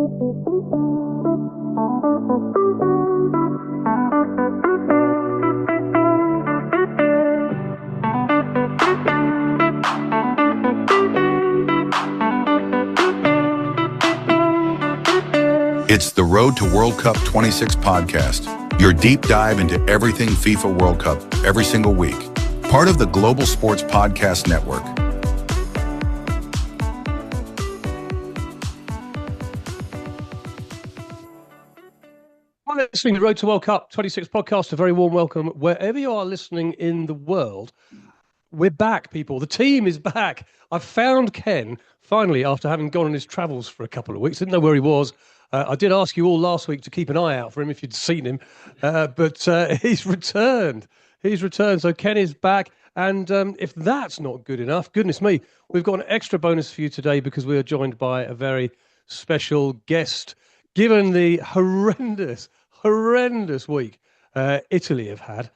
It's the Road to World Cup 26 podcast, your deep dive into everything FIFA World Cup every single week. Part of the Global Sports Podcast Network. Hi, listening to the Road to World Cup 26 podcast. A very warm welcome wherever you are listening in the world. We're back, people. The team is back. I found Ken finally after having gone on his travels for a couple of weeks. Didn't know where he was. I did ask you all last week to keep an eye out for him if you'd seen him, but he's returned. He's returned. So Ken is back. And if that's not good enough, goodness me, we've got an extra bonus for you today because we are joined by a very special guest. Given the horrendous week Italy have had,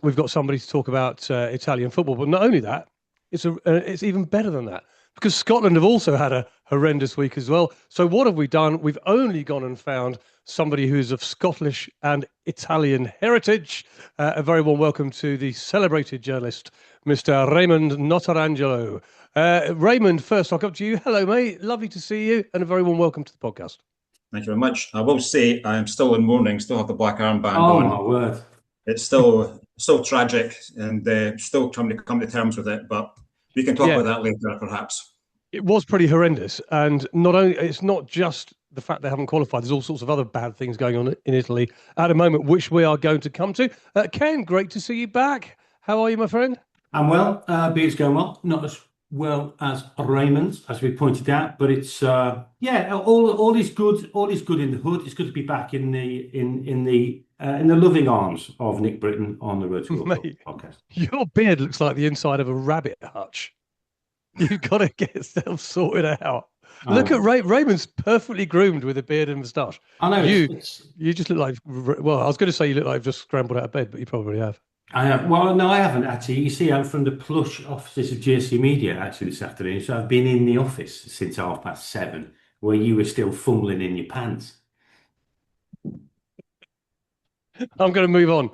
we've got somebody to talk about Italian football. But not only that, it's even better than that because Scotland have also had a horrendous week as well. So what have we done? We've only gone and found somebody who's of Scottish and Italian heritage. A very warm welcome to the celebrated journalist, Mr. Raymond Notarangelo. Raymond, first I'll come to you. Hello, mate. Lovely to see you, and a very warm welcome to the podcast. Thank you very much. I will say I am still in mourning, still have the black armband on. Oh, my word. It's still tragic and still trying to come to terms with it, but we can talk about that later, perhaps. It was pretty horrendous. And not only, it's not just the fact they haven't qualified. There's all sorts of other bad things going on in Italy at a moment, which we are going to come to. Ken, great to see you back. How are you, my friend? I'm well. Beard's going well. Not as well as Raymond's, as we pointed out, but it's all is good. All is good in the hood. It's good to be back in the loving arms of Nick Britten on the Road to World Cup podcast. Your beard looks like the inside of a rabbit hutch. You've got to get yourself sorted out. Look at Raymond's perfectly groomed with a beard and moustache. I know. You just look like, well, I was going to say you look like you've just scrambled out of bed, but you probably have. I have. Well, no, I haven't actually. You see, I'm from the plush offices of JC Media actually this afternoon. So I've been in the office since 7:30, where you were still fumbling in your pants. I'm going to move on.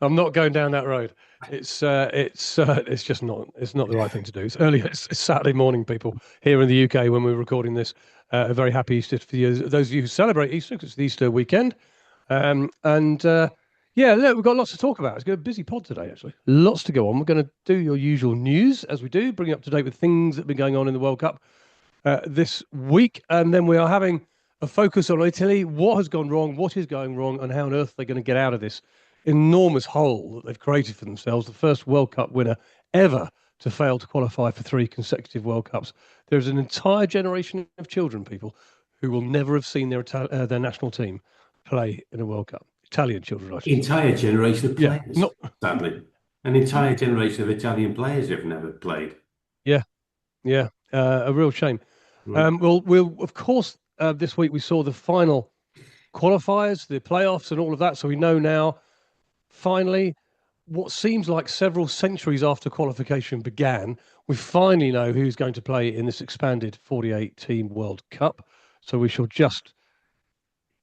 I'm not going down that road. It's just not. It's not the right thing to do. It's early. It's Saturday morning, people here in the UK when we're recording this. A very happy Easter for you, those of you who celebrate Easter. Because it's the Easter weekend, yeah, look, we've got lots to talk about. It's got a busy pod today, actually. Lots to go on. We're going to do your usual news, as we do, bring you up to date with things that have been going on in the World Cup this week. And then we are having a focus on Italy, what has gone wrong, what is going wrong, and how on earth they're going to get out of this enormous hole that they've created for themselves. The first World Cup winner ever to fail to qualify for 3 consecutive World Cups. There's an entire generation of children, people, who will never have seen their national team play in a World Cup. Italian children, I should say. Entire generation of players, sadly. An entire generation of Italian players have never played. Yeah, a real shame. Right. We'll of course, this week we saw the final qualifiers, the playoffs and all of that, so we know now, finally, what seems like several centuries after qualification began, we finally know who's going to play in this expanded 48-team World Cup. So we shall just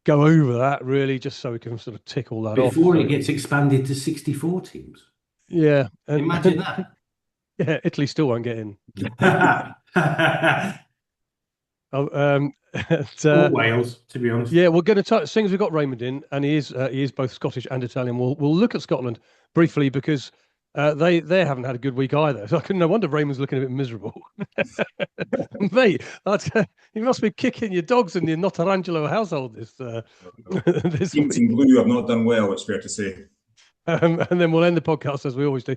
go over that, really, just so we can sort of tick all that off. Before it gets expanded to 64 teams. Yeah. Imagine that. Yeah, Italy still won't get in. Wales, to be honest. Yeah, we're going to touch things. We've got Raymond in, and he is both Scottish and Italian. We'll look at Scotland briefly because they haven't had a good week either. So no wonder Raymond's looking a bit miserable. Mate, you must be kicking your dogs in the Notarangelo household this Teams in blue have not done well, it's fair to say. And then we'll end the podcast, as we always do,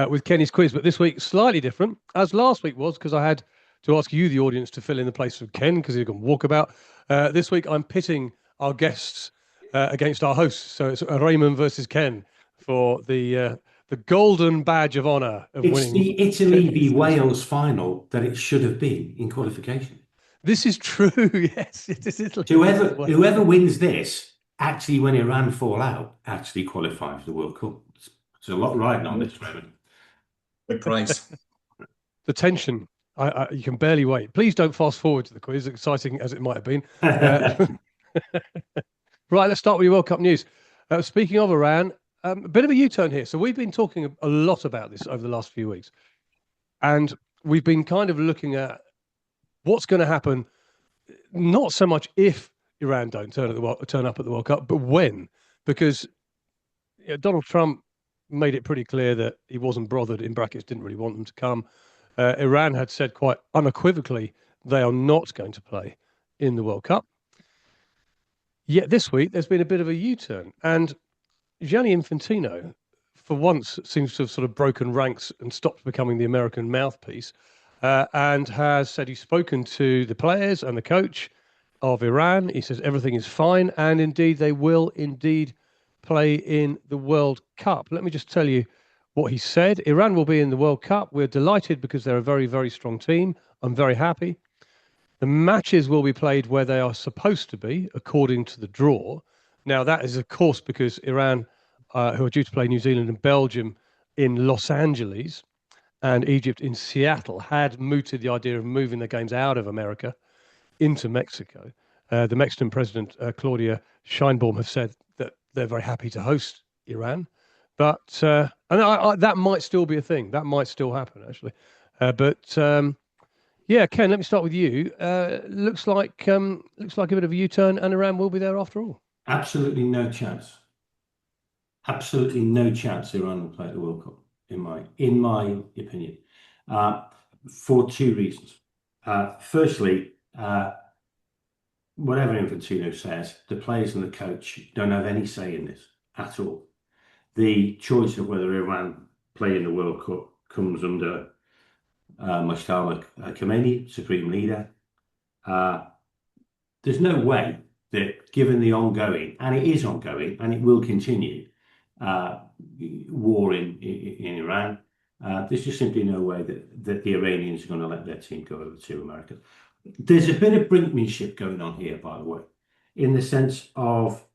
with Kenny's quiz. But this week, slightly different, as last week was, because I had to ask you, the audience, to fill in the place of Ken, because he can walk about. This week, I'm pitting our guests against our hosts. So it's Raymond versus Ken for the golden badge of honour of winning. It's the Italy v Wales final that it should have been in qualification. This is true, yes. It is Italy. Whoever wins this, actually, when Iran fall out, actually qualify for the World Cup. There's a lot riding on this, Raymond. Big prize. The tension. You can barely wait. Please don't fast forward to the quiz, exciting as it might have been. Right, let's start with your World Cup news. Speaking of Iran, a bit of a U-turn here. So we've been talking a lot about this over the last few weeks. And we've been kind of looking at what's going to happen, not so much if Iran don't turn up at the World Cup, but when. Because Donald Trump made it pretty clear that he wasn't bothered, in brackets, didn't really want them to come. Iran had said quite unequivocally they are not going to play in the World Cup. Yet this week, there's been a bit of a U-turn. And Gianni Infantino, for once, seems to have sort of broken ranks and stopped becoming the American mouthpiece, and has said he's spoken to the players and the coach of Iran. He says everything is fine, and indeed they will indeed play in the World Cup. Let me just tell you what he said. Iran will be in the World Cup. We're delighted because they're a very, very strong team. I'm very happy. The matches will be played where they are supposed to be, according to the draw. Now, that is, of course, because Iran, who are due to play New Zealand and Belgium in Los Angeles and Egypt in Seattle, had mooted the idea of moving the games out of America into Mexico. The Mexican president, Claudia Sheinbaum, have said that they're very happy to host Iran. But that might still be a thing. That might still happen, actually. Yeah, Ken, let me start with you. Looks like a bit of a U-turn, and Iran will be there after all. Absolutely no chance. Absolutely no chance Iran will play at the World Cup, in my opinion, for two reasons. Firstly, whatever Infantino says, the players and the coach don't have any say in this at all. The choice of whether Iran play in the World Cup comes under Mujtaba Khomeini, Supreme Leader. There's no way that, given the ongoing, and it is ongoing, and it will continue, war in Iran, there's just simply no way that the Iranians are going to let their team go over to America. There's a bit of brinkmanship going on here, by the way, in the sense of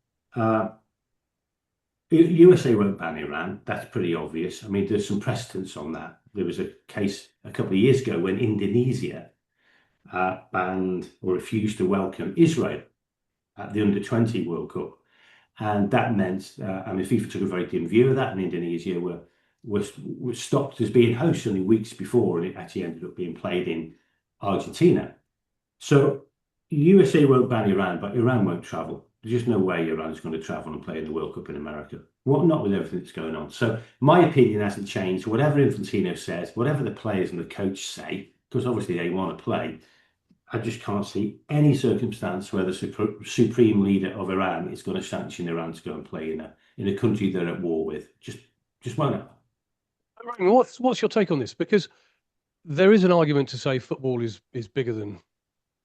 USA won't ban Iran. That's pretty obvious. I mean, there's some precedents on that. There was a case a couple of years ago when Indonesia banned or refused to welcome Israel at the Under-20 World Cup. And that meant, FIFA took a very dim view of that, and Indonesia was stopped as being host only weeks before, and it actually ended up being played in Argentina. So USA won't ban Iran, but Iran won't travel. There's just no way Iran's going to travel and play in the World Cup in America. Not with everything that's going on. So my opinion hasn't changed. Whatever Infantino says, whatever the players and the coach say, because obviously they want to play, I just can't see any circumstance where the supreme leader of Iran is going to sanction Iran to go and play in a country they're at war with. Just won't happen. What's your take on this? Because there is an argument to say football is bigger than,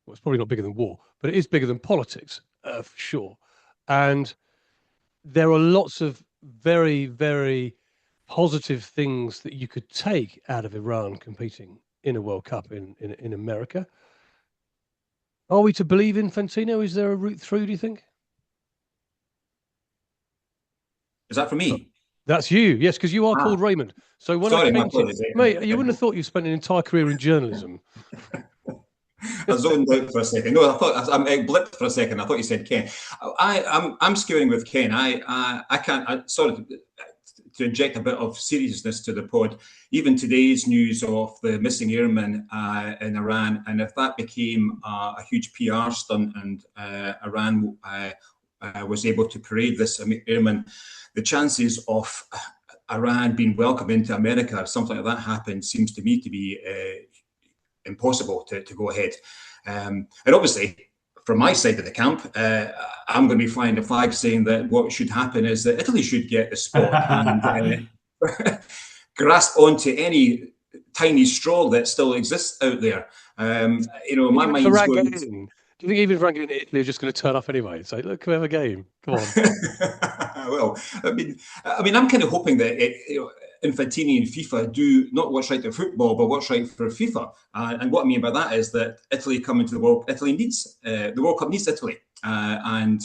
well, it's probably not bigger than war, but it is bigger than politics, for sure. And there are lots of very, very positive things that you could take out of Iran competing in a World Cup in America. Are we to believe Infantino? Is there a route through, do you think? Is that for me? That's you, yes, because you are called Raymond. So when I came to mate, you wouldn't have thought you spent an entire career in journalism. I zoned out for a second. No, I thought I blipped for a second. I thought you said Ken. I'm skewing with Ken. I can't. Sorry to inject a bit of seriousness to the pod. Even today's news of the missing airmen in Iran, and if that became a huge PR stunt, and Iran was able to parade this airman, the chances of Iran being welcomed into America, if something like that happened, seems to me to be impossible to go ahead. And obviously, from my side of the camp, I'm going to be flying the flag saying that what should happen is that Italy should get the spot and grasp onto any tiny straw that still exists out there. My mind's going. Do you think even Frank in Italy are just going to turn up anyway and say, "Look, we have a game. Come on." Well, I mean, I'm kind of hoping that Infantino and FIFA do not what's right for football, but what's right for FIFA. And what I mean by that is that Italy coming to the World, Italy needs the World Cup needs Italy. I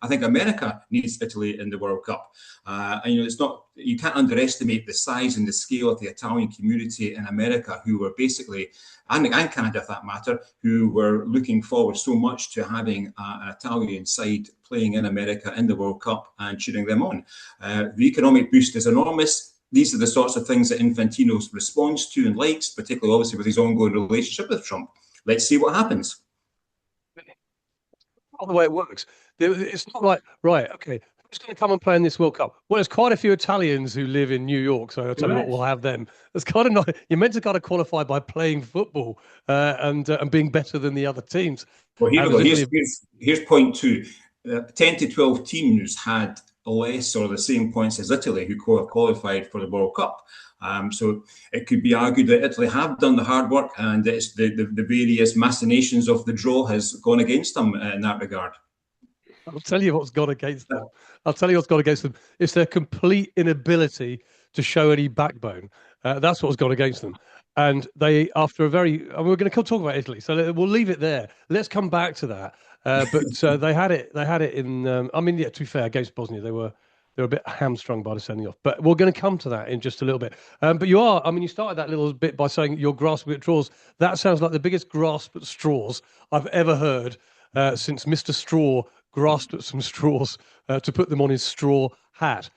think America needs Italy in the World Cup. And it's not, you can't underestimate the size and the scale of the Italian community in America, who were basically, and Canada for that matter, who were looking forward so much to having an Italian side playing in America in the World Cup and cheering them on. The economic boost is enormous. These are the sorts of things that Infantino responds to and likes, particularly obviously with his ongoing relationship with Trump. Let's see what happens. Not the way it works. It's not like, right, okay, who's going to come and play in this World Cup? Well, there's quite a few Italians who live in New York, so I'll tell you what, we'll have them. It's kind of nice. You're meant to kind of qualify by playing football and being better than the other teams. Well, here we go. Here's point 2. 10 to 12 teams had less or the same points as Italy, who qualified for the World Cup. So it could be argued that Italy have done the hard work, and it's the various machinations of the draw has gone against them in that regard. I'll tell you what's gone against them. It's their complete inability to show any backbone. That's what's gone against them. And they, after we're going to talk about Italy, so we'll leave it there. Let's come back to that. But they had it in. To be fair, against Bosnia, they were a bit hamstrung by the sending off. But we're going to come to that in just a little bit. But you started that little bit by saying you're grasping at straws. That sounds like the biggest grasp at straws I've ever heard since Mr. Straw grasped at some straws to put them on his straw hat.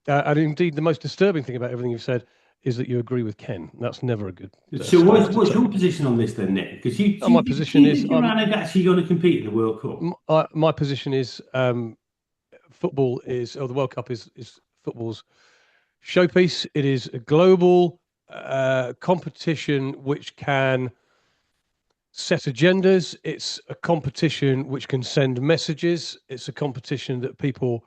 And indeed, the most disturbing thing about everything you've said is that you agree with Ken. That's never a good. So what's your position on this then, Nick? Because my position is Iran are actually going to compete in the World Cup. My position is football is, or the World Cup is football's showpiece. It is a global competition which can set agendas. It's a competition which can send messages. It's a competition that people,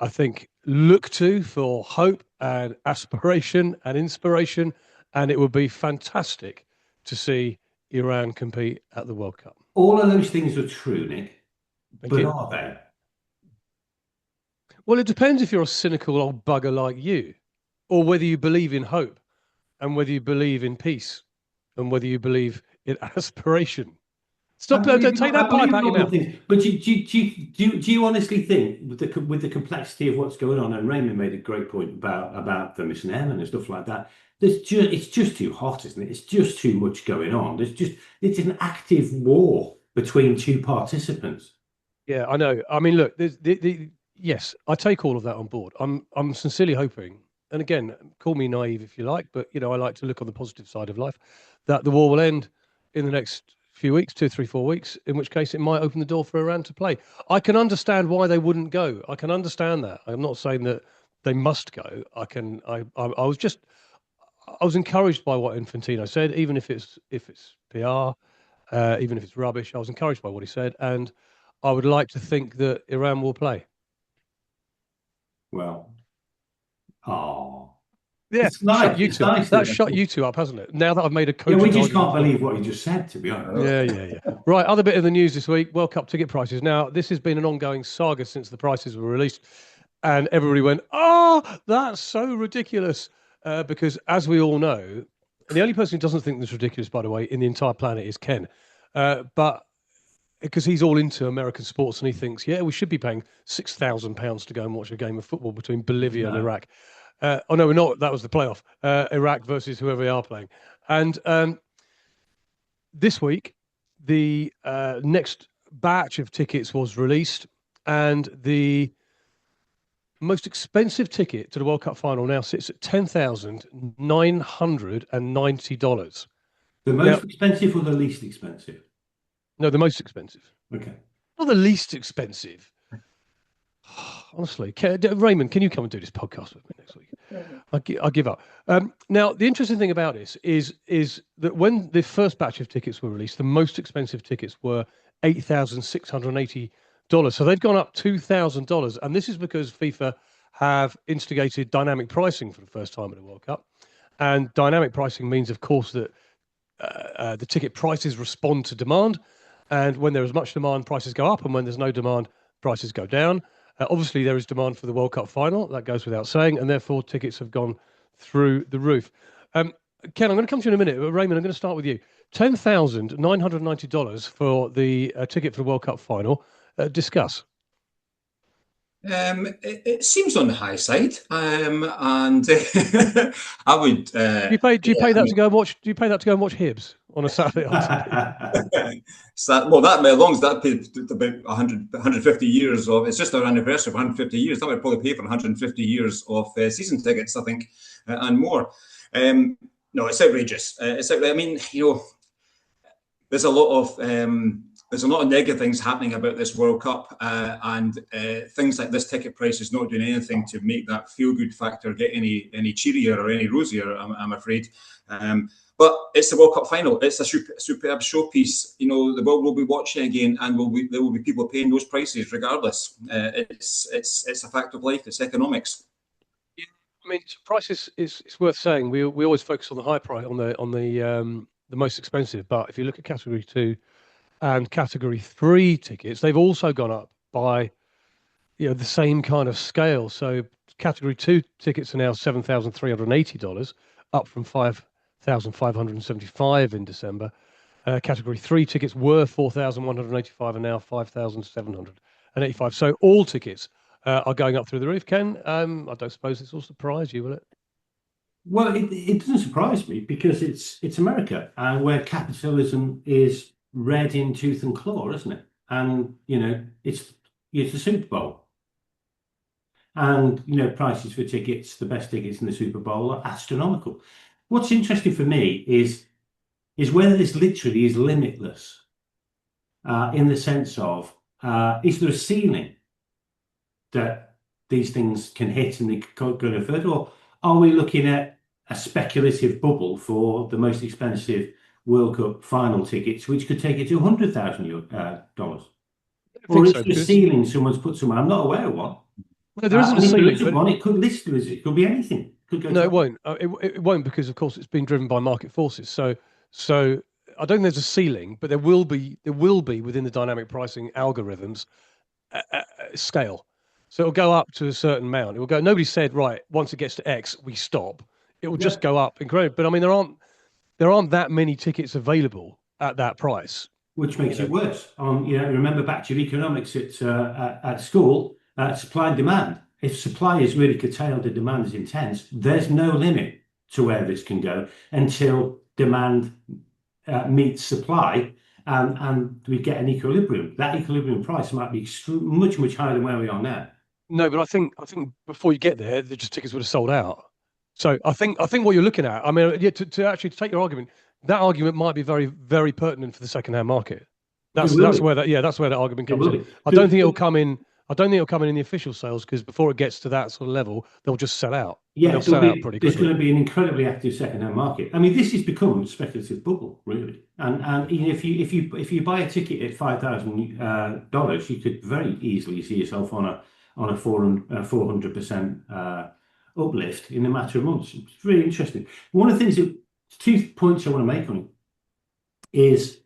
I think, look to for hope and aspiration and inspiration. And it would be fantastic to see Iran compete at the World Cup. All of those things are true, Nick. But are they? Well, it depends if you're a cynical old bugger like you, or whether you believe in hope, and whether you believe in peace, and whether you believe in aspiration. Stop! Don't take that pipe out your mouth. But do you honestly think, with the complexity of what's going on, and Raymond made a great point about the missing airmen and stuff like that. It's just too hot, isn't it? It's just too much going on. It's an active war between two participants. Yeah, I know. I mean, look, yes, I take all of that on board. I'm sincerely hoping, and again, call me naive if you like, but I like to look on the positive side of life, that the war will end in the next few weeks, 2, 3, 4 weeks, in which case it might open the door for Iran to play. I can understand why they wouldn't go. I can understand that. I'm not saying that they must go. I was encouraged by what Infantino said, even if it's PR, even if it's rubbish. I was encouraged by what he said, and I would like to think that Iran will play. Well, yeah, it's nice. That shut you two up, hasn't it? Now that I've made a coaching we just can't believe what you just said, to be honest. Yeah. Right, other bit of the news this week, World Cup ticket prices. Now, this has been an ongoing saga since the prices were released, and everybody went, that's so ridiculous. Because as we all know, and the only person who doesn't think this is ridiculous, by the way, in the entire planet is Ken. But because he's all into American sports and he thinks, we should be paying £6,000 to go and watch a game of football between Bolivia and Iraq. No, we're not. That was the playoff. Iraq versus whoever they are playing. And this week, the next batch of tickets was released, and the most expensive ticket to the World Cup final now sits at $10,990. The most expensive or the least expensive? No, the most expensive. Okay. Not the least expensive. Honestly, Raymond, can you come and do this podcast with me next week? I give up. Now, the interesting thing about this is that when the first batch of tickets were released, the most expensive tickets were $8,680. So they've gone up $2,000. And this is because FIFA have instigated dynamic pricing for the first time at the World Cup. And dynamic pricing means, of course, that the ticket prices respond to demand. And when there is much demand, prices go up. And when there's no demand, prices go down. Obviously, there is demand for the World Cup final. That goes without saying. And therefore, tickets have gone through the roof. Ken, I'm going to come to you in a minute. But Raymond, I'm going to start with you. $10,990 for the ticket for the World Cup final. Discuss. It seems on the high side, and I would. Do you pay that to go and watch? Do you pay that to go and watch Hibs on a Saturday afternoon? So, well, that as long as that paid about 150 years of, it's just our anniversary of 150 years. That would probably pay for 150 years of season tickets, I think, and more. No, it's outrageous. I mean, there's a lot of negative things happening about this World Cup, and things like this ticket price is not doing anything to make that feel-good factor get any cheerier or any rosier, I'm afraid. But it's the World Cup final. It's a superb showpiece. The world will be watching again, and there will be people paying those prices regardless. It's a fact of life. It's economics. Yeah, I mean, price is worth saying. We always focus on the high price, on the most expensive. But if you look at Category 2 and Category 3 tickets, they've also gone up by the same kind of scale. So Category 2 tickets are now $7,380, up from $5,575 in December. Category 3 tickets were $4,185 and now $5,785. So all tickets are going up through the roof. Ken, I don't suppose this will surprise you, will it? Well, it doesn't surprise me because it's America, and where capitalism is red in tooth and claw, isn't it? And it's the Super Bowl, and prices for tickets, the best tickets in the Super Bowl, are astronomical. What's interesting for me is whether this literally is limitless, in the sense of is there a ceiling that these things can hit and they go no further, or are we looking at a speculative bubble for the most expensive World Cup final tickets, which could take it to $100,000? Or is there a ceiling someone's put somewhere? I'm not aware of one. No, there isn't a ceiling. But it could literally, it could be anything. No, it won't. It won't, because of course it's been driven by market forces. So I don't think there's a ceiling, but there will be within the dynamic pricing algorithms a scale. So it'll go up to a certain amount. It will go. Nobody said, right, once it gets to X, we stop. It will just go up incredibly. But I mean, there aren't that many tickets available at that price, which makes it worse. Remember back to your economics at school, supply and demand. If supply is really curtailed and demand is intense, there's no limit to where this can go until demand meets supply, and we get an equilibrium. That equilibrium price might be much, much higher than where we are now. No, but I think before you get there, the tickets would have sold out. So I think what you're looking at, I mean, to actually take your argument, that argument might be very, very pertinent for the second-hand market. That's where that argument comes in. I don't think it'll come in in the official sales, because before it gets to that sort of level, they'll just sell out. Yeah, they'll sell out pretty quickly. There's going to be an incredibly active second-hand market. I mean, this has become a speculative bubble, really. And if you buy a ticket at $5,000, you could very easily see yourself on a 400% uplift in a matter of months. It's really interesting. One of the things two points I want to make on it is,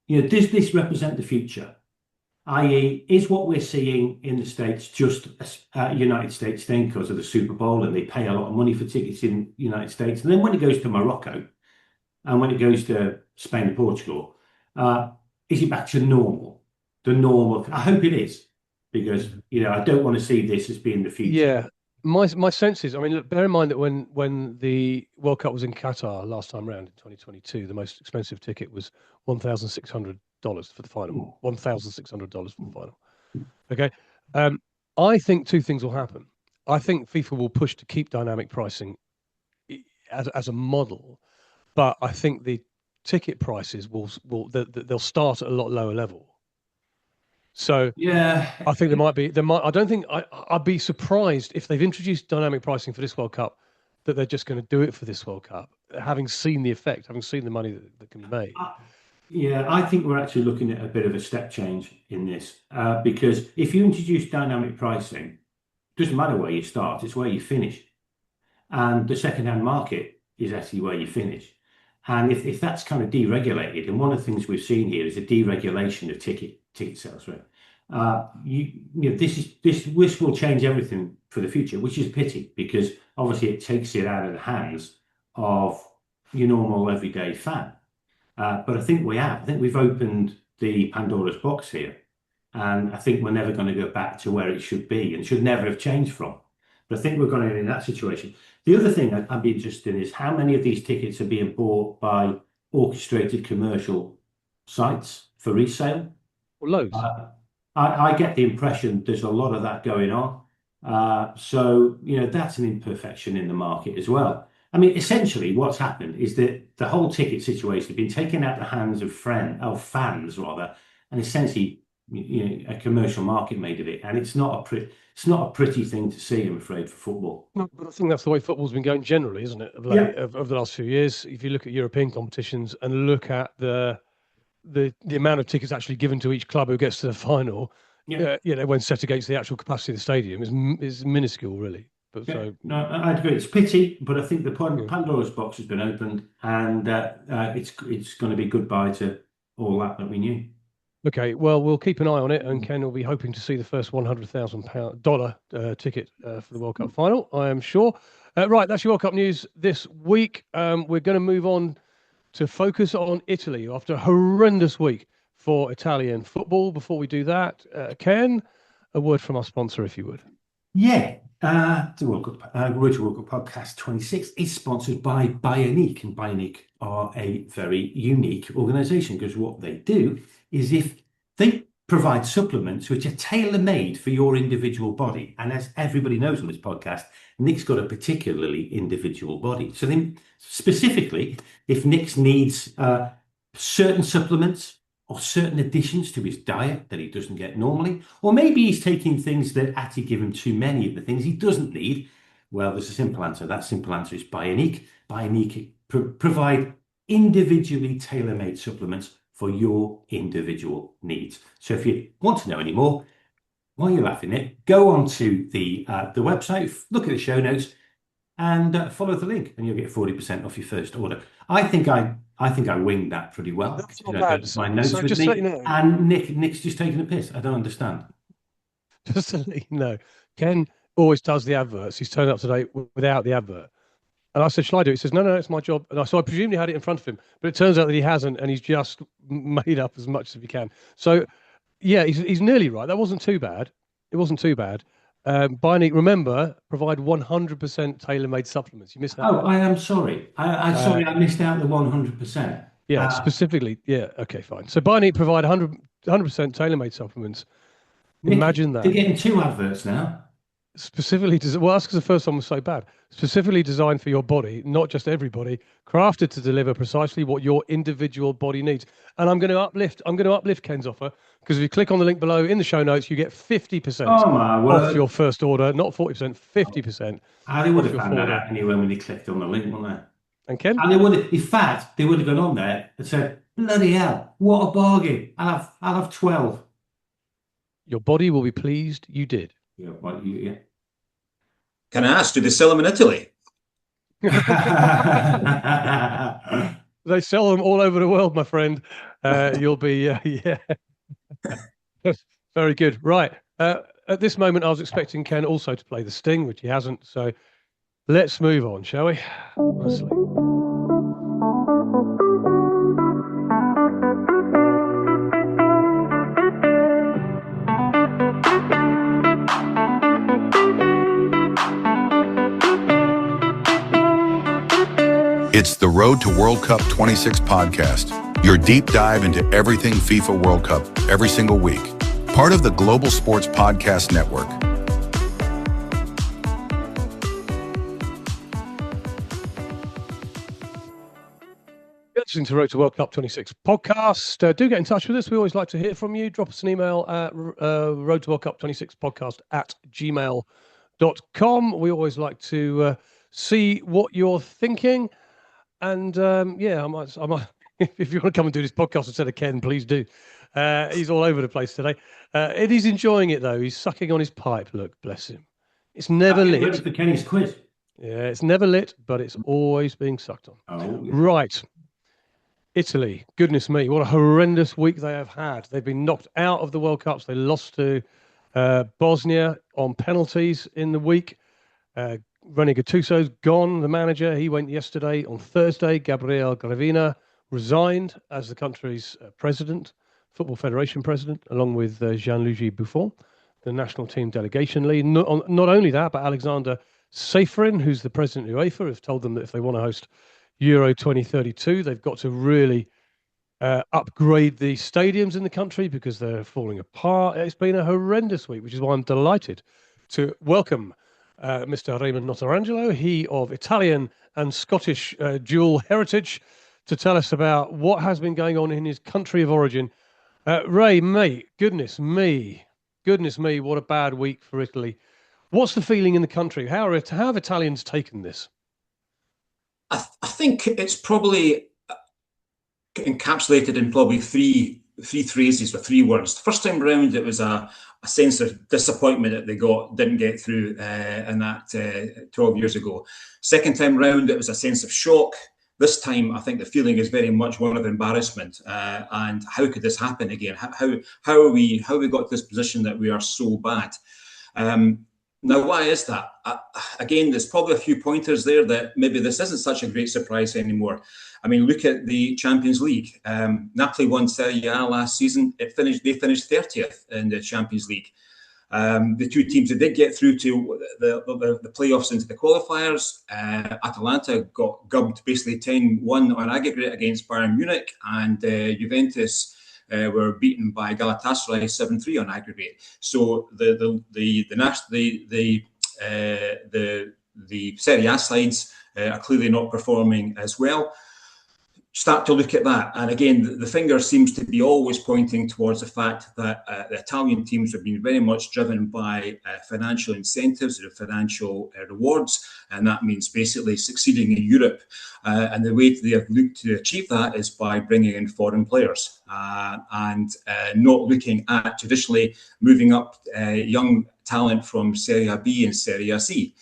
does this represent the future? I.e., is what we're seeing in the States just a United States thing because of the Super Bowl, and they pay a lot of money for tickets in the United States, and then when it goes to Morocco and when it goes to Spain and Portugal, is it back to normal? The normal? I hope it is, because I don't want to see this as being the future. Yeah. My sense is, I mean, look, bear in mind that when the World Cup was in Qatar last time round in 2022, the most expensive ticket was $1,600 for the final. $1,600 for the final. Okay. I think two things will happen. I think FIFA will push to keep dynamic pricing as a model, but I think the ticket prices they'll start at a lot lower level. So yeah, I think I don't think I'd be surprised if they've introduced dynamic pricing for this World Cup, that they're just going to do it for this World Cup, having seen the effect, having seen the money that can be made. Yeah, I think we're actually looking at a bit of a step change in this, because if you introduce dynamic pricing, it doesn't matter where you start, it's where you finish. And the second-hand market is actually where you finish. And if that's kind of deregulated, and one of the things we've seen here is a deregulation of ticket sales, right? This will change everything for the future, which is a pity, because obviously it takes it out of the hands of your normal everyday fan. But I think we've opened the Pandora's box here, And I think we're never going to go back to where it should be and should never have changed from. But I think we're going to be in that situation. The other thing I'd be interested in is how many of these tickets are being bought by orchestrated commercial sites for resale. Well, loads. I get the impression there's a lot of that going on. So, that's an imperfection in the market as well. I mean, essentially, what's happened is that the whole ticket situation has been taken out of the hands of fans rather, and essentially, a commercial market made of it, and it's not a pretty thing to see, I'm afraid, for football. No, but I think that's the way football's been going generally, isn't it? Over the last few years, if you look at European competitions and look at the amount of tickets actually given to each club who gets to the final, when set against the actual capacity of the stadium, is minuscule, really. But no, I'd agree. It's pity, but I think the Pandora's box has been opened, and it's going to be goodbye to all that we knew. Okay, well, we'll keep an eye on it, and Ken will be hoping to see the first $100,000 ticket for the World Cup final, I am sure. Right, that's your World Cup news this week. We're going to move on to focus on Italy after a horrendous week for Italian football. Before we do that, Ken, a word from our sponsor, if you would. Yeah, the World Cup, Road to World Cup podcast 26 is sponsored by Bionic, and Bionic are a very unique organisation because what they do is if they provide supplements which are tailor-made for your individual body. And as everybody knows on this podcast, Nick's got a particularly individual body. So then specifically, if Nick needs certain supplements or certain additions to his diet that he doesn't get normally, or maybe he's taking things that actually give him too many of the things he doesn't need, well, there's a simple answer. That simple answer is Bionic. Bionic provide individually tailor-made supplements for your individual needs. So if you want to know any more, while you're laughing it, go on to the website, look at the show notes, and follow the link, and you'll get 40% off your first order. I think I winged that pretty well. That's not bad. My notes so with just me, let you know, and Nick's just taking a piss. I don't understand. Just to let you know, Ken always does the adverts. He's turned up today without the advert. And I said, shall I do it? He says, no, it's my job. And so I presumed he had it in front of him, but it turns out that he hasn't, and he's just made up as much as he can. So, yeah, he's nearly right. That wasn't too bad. It wasn't too bad. Bionic, remember, provide 100% tailor-made supplements. You missed that. Oh, I am sorry. I'm sorry I missed out the 100%. Yeah, specifically. Yeah, okay, fine. So Bionic provide 100% tailor-made supplements. Nick, Imagine that. They're getting 2 adverts now. Specifically, well, that's because the first one was so bad. Specifically designed for your body, not just everybody. Crafted to deliver precisely what your individual body needs. And I'm going to uplift Ken's offer, because if you click on the link below in the show notes, you get 50% off your first order, not 40%, 50%. They would have found that out anyway when they clicked on the link, wouldn't they? And Ken? And they would have, in fact, they would have gone on there and said, bloody hell, what a bargain. I'll have 12. Your body will be pleased you did. Yeah, well, yeah. Can I ask, do they sell them in Italy? They sell them all over the world, my friend. You'll be, yeah. Very good. Right. At this moment, I was expecting Ken also to play the sting, which he hasn't. So let's move on, shall we? Honestly. It's the Road to World Cup 26 podcast, your deep dive into everything FIFA World Cup every single week. Part of the Global Sports Podcast Network. You're listening to Road to World Cup 26 podcast. Do get in touch with us. We always like to hear from you. Drop us an email at Road to World Cup 26 podcast at gmail.com. We always like to see what you're thinking. And yeah, I might, if you want to come and do this podcast instead of Ken, please do. He's all over the place today. And he's enjoying it, though. He's sucking on his pipe. Look, bless him. It's never lit. Ready for Kenny's quiz. Yeah, it's never lit, but it's always being sucked on. Oh, yeah. Right. Italy. Goodness me, what a horrendous week they have had. They've been knocked out of the World Cups. They lost to Bosnia on penalties in the week. René Gattuso's gone, the manager. He went yesterday. On Thursday, Gabriel Gravina resigned as the country's president Football Federation president, along with Gianluigi Buffon, the national team delegation lead. Not only that, but Alexander Seyferin, who's the president of UEFA, has told them that if they want to host Euro 2032, they've got to really upgrade the stadiums in the country because they're falling apart. It's been a horrendous week, which is why I'm delighted to welcome Mr. Raymond Notarangelo, he of Italian and Scottish dual heritage, to tell us about what has been going on in his country of origin. Ray, mate, goodness me, what a bad week for Italy. What's the feeling in the country? How have Italians taken this? I think it's probably encapsulated in probably three phrases or three words. The first time around, it was a sense of disappointment that they didn't get through in that 12 years ago. Second time round, it was a sense of shock. This time, I think the feeling is very much one of embarrassment. And how could this happen again? How we got to this position that we are so bad? Now, why is that? Again, there's probably a few pointers there that maybe this isn't such a great surprise anymore. I mean, look at the Champions League. Napoli won Serie A last season. They finished 30th in the Champions League. The two teams that did get through to the playoffs into the qualifiers, Atalanta got gubbed basically 10-1 on aggregate against Bayern Munich, and Juventus were beaten by Galatasaray 7-3 on aggregate. So the Serie A sides are clearly not performing as well. Start to look at that, and again, the finger seems to be always pointing towards the fact that the Italian teams have been very much driven by financial incentives or financial rewards, and that means basically succeeding in Europe. And the way they have looked to achieve that is by bringing in foreign players and not looking at traditionally moving up young talent from Serie B and Serie C.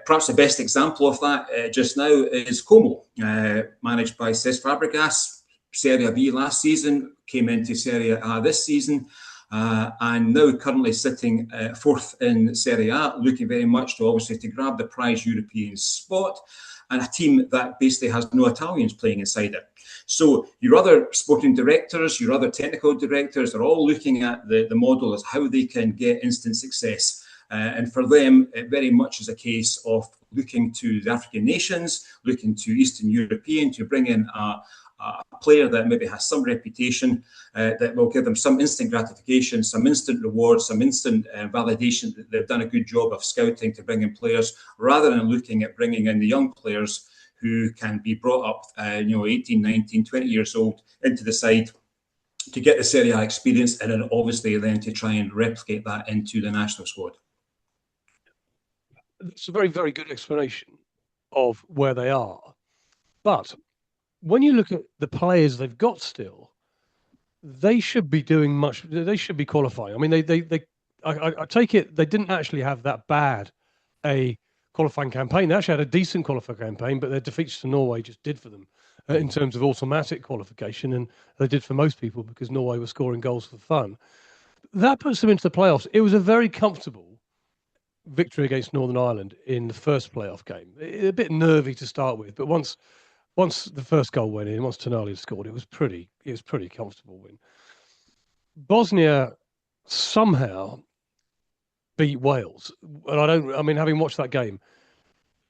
Perhaps the best example of that just now is Como, managed by Cesc Fabregas. Serie B last season, came into Serie A this season, and now currently sitting fourth in Serie A, looking very much to obviously to grab the prize European spot, and a team that basically has no Italians playing inside it. So your other sporting directors, your other technical directors are all looking at the model as how they can get instant success. And for them, it very much is a case of looking to the African nations, looking to Eastern European to bring in a player that maybe has some reputation, that will give them some instant gratification, some instant reward, some instant validation that they've done a good job of scouting to bring in players, rather than looking at bringing in the young players who can be brought up, 18, 19, 20 years old into the side to get the Serie A experience, and then obviously then to try and replicate that into the national squad. It's a very, very good explanation of where they are. But when you look at the players they've got still, they should be doing much. They should be qualifying. I mean, I take it they didn't actually have that bad a qualifying campaign. They actually had a decent qualifying campaign, but their defeats to Norway just did for them in terms of automatic qualification, and they did for most people because Norway was scoring goals for fun. That puts them into the playoffs. It was a very comfortable victory against Northern Ireland in the first playoff game. A bit nervy to start with, but once the first goal went in, once Tonali scored, it was pretty comfortable win. Bosnia somehow beat Wales, and having watched that game,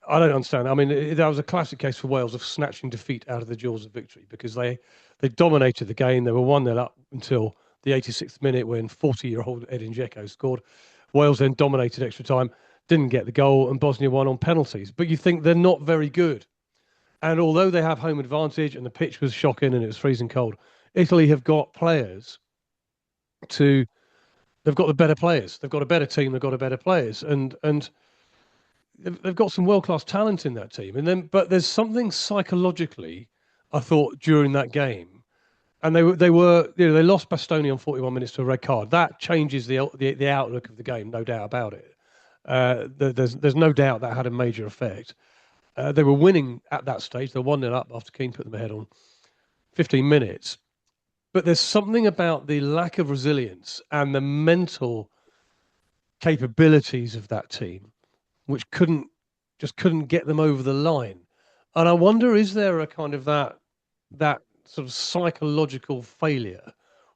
I don't understand. I mean, that was a classic case for Wales of snatching defeat out of the jaws of victory, because they dominated the game. They were 1-0 up until the 86th minute when 40-year-old Edin Dzeko scored. Wales then dominated extra time, didn't get the goal, and Bosnia won on penalties. But you think they're not very good. And although they have home advantage and the pitch was shocking and it was freezing cold, Italy have got players they've got the better players. They've got a better team, they've got a better players. And they've got some world-class talent in that team. But there's something psychologically, I thought, during that game. And they they lost Bastoni on 41 minutes to a red card. That changes the outlook of the game, no doubt about it. There's no doubt that had a major effect. They were winning at that stage. They're 1-0 up after Keane put them ahead on 15 minutes. But there's something about the lack of resilience and the mental capabilities of that team which couldn't get them over the line. And I wonder, is there a kind of that sort of psychological failure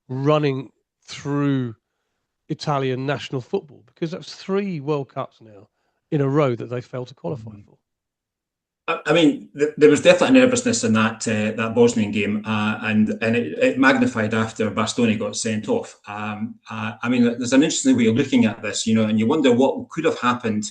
running through Italian national football, because that's 3 World Cups now in a row that they failed to qualify for. I mean, there was definitely nervousness in that Bosnian game, and it magnified after Bastoni got sent off. I mean, there's an interesting way of looking at this, and you wonder what could have happened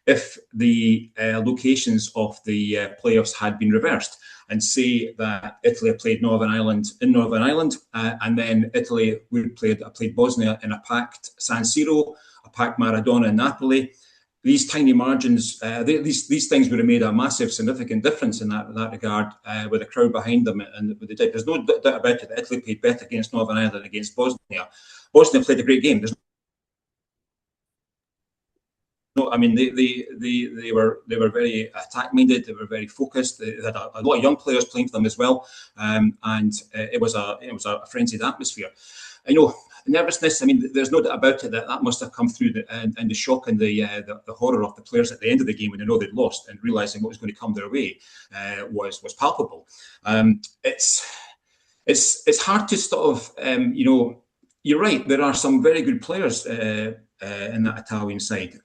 if the locations of the playoffs had been reversed, and say that Italy had played Northern Ireland in Northern Ireland, and then Italy would played Bosnia in a packed San Siro, a packed Maradona in Napoli. These tiny margins, these things would have made a massive, significant difference in that regard, with the crowd behind them. And there's no doubt about it that Italy played better against Northern Ireland than against Bosnia. Bosnia played a great game. I mean, they were very attack minded. They were very focused. They had a lot of young players playing for them as well, and it was a frenzied atmosphere. Nervousness. I mean, there's no doubt about it that must have come through, and the shock and the horror of the players at the end of the game when they know they'd lost and realizing what was going to come their way was palpable. It's hard to sort of you're right. There are some very good players in that Italian side.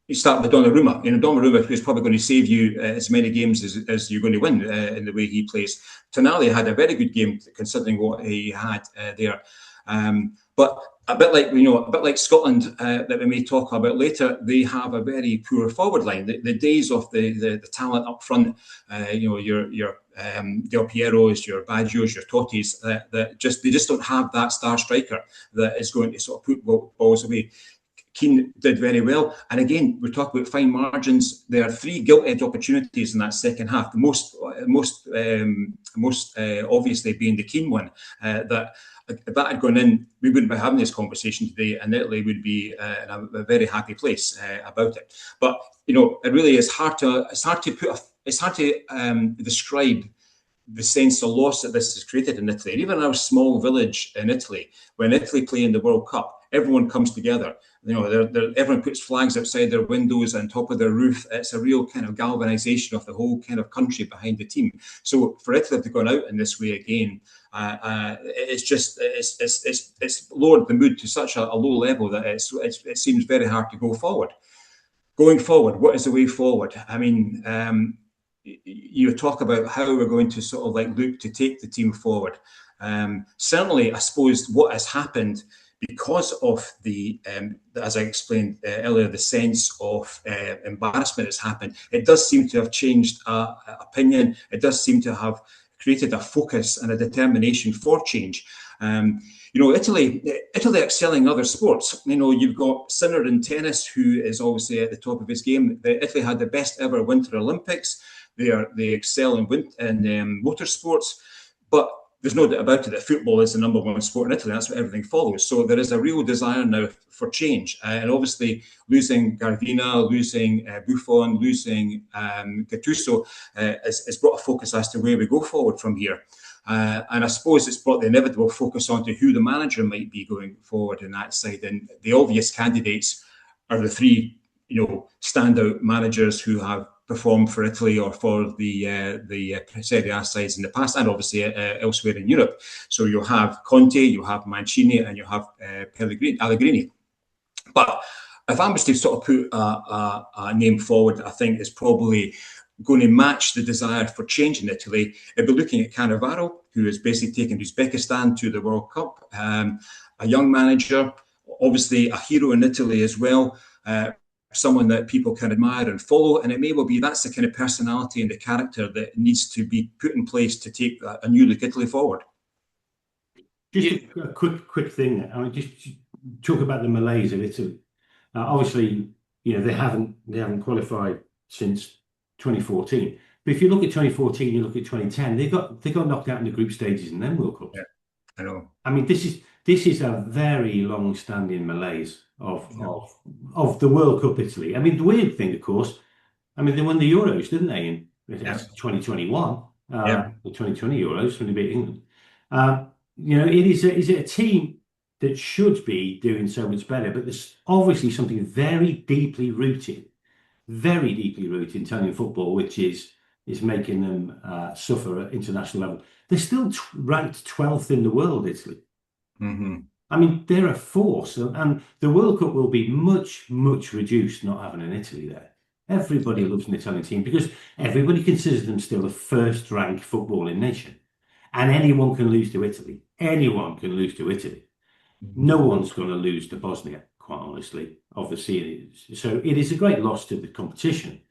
You start with Donnarumma. Donnarumma is probably going to save you as many games as you're going to win in the way he plays. Tonali had a very good game considering what he had there. But a bit like Scotland that we may talk about later, they have a very poor forward line. The days of the talent up front, your Del Pieros, your Baggios, your Tottis, they just don't have that star striker that is going to sort of put balls away. Keane did very well, and again, we're talking about fine margins. There are 3 gilt-edged opportunities in that second half. The most obviously being the Keane one. That if that had gone in, we wouldn't be having this conversation today, and Italy would be in a very happy place about it. But it really is hard to describe the sense of loss that this has created in Italy. And even our small village in Italy, when Italy play in the World Cup, everyone comes together. Everyone puts flags outside their windows and top of their roof. It's a real kind of galvanization of the whole kind of country behind the team. So for Italy to go out in this way again, it's lowered the mood to such a low level that it seems very hard to go forward. Going forward, what is the way forward? I mean, you talk about how we're going to sort of look to take the team forward. Certainly, I suppose what has happened because of the, as I explained earlier, the sense of embarrassment has happened. It does seem to have changed opinion. It does seem to have created a focus and a determination for change. Italy excelling in other sports. You've got Sinner in tennis, who is obviously at the top of his game. Italy had the best ever Winter Olympics. They excel in motorsports, but there's no doubt about it that football is the number 1 sport in Italy. That's what everything follows. So there is a real desire now for change. And obviously losing Gardina, losing Buffon, losing Gattuso has brought a focus as to where we go forward from here. And I suppose it's brought the inevitable focus onto who the manager might be going forward in that side. And the obvious candidates are the 3, standout managers who have performed for Italy or for the Serie A sides in the past, and obviously elsewhere in Europe. So you'll have Conte, you'll have Mancini, and you'll have Allegrini. But if I was to sort of put a name forward, I think is probably going to match the desire for change in Italy, it'd be looking at Cannavaro, who has basically taken Uzbekistan to the World Cup. A young manager, obviously a hero in Italy as well. Someone that people can admire and follow, and it may well be that's the kind of personality and the character that needs to be put in place to take a new look Italy forward. Just a quick thing. I mean, just talk about the malaise of Italy. Obviously, they haven't qualified since 2014. But if you look at 2014, you look at 2010, they got knocked out in the group stages in them World Cups. Yeah, I know. I mean, this is a very long-standing malaise of the World Cup Italy. I mean, the weird thing, of course, I mean, they won the Euros, didn't they, in 2021? The 2020 Euros when they beat England. Is it a team that should be doing so much better, but there's obviously something very deeply rooted in Italian football, which is is making them suffer at international level. They're still ranked 12th in the world, Italy. Mm-hmm. I mean, they're a force, and the World Cup will be much, much reduced not having an Italy there. Everybody loves an Italian team because everybody considers them still a first-rank footballing nation. And anyone can lose to Italy. Anyone can lose to Italy. No one's going to lose to Bosnia, quite honestly, obviously. So it is a great loss to the competition.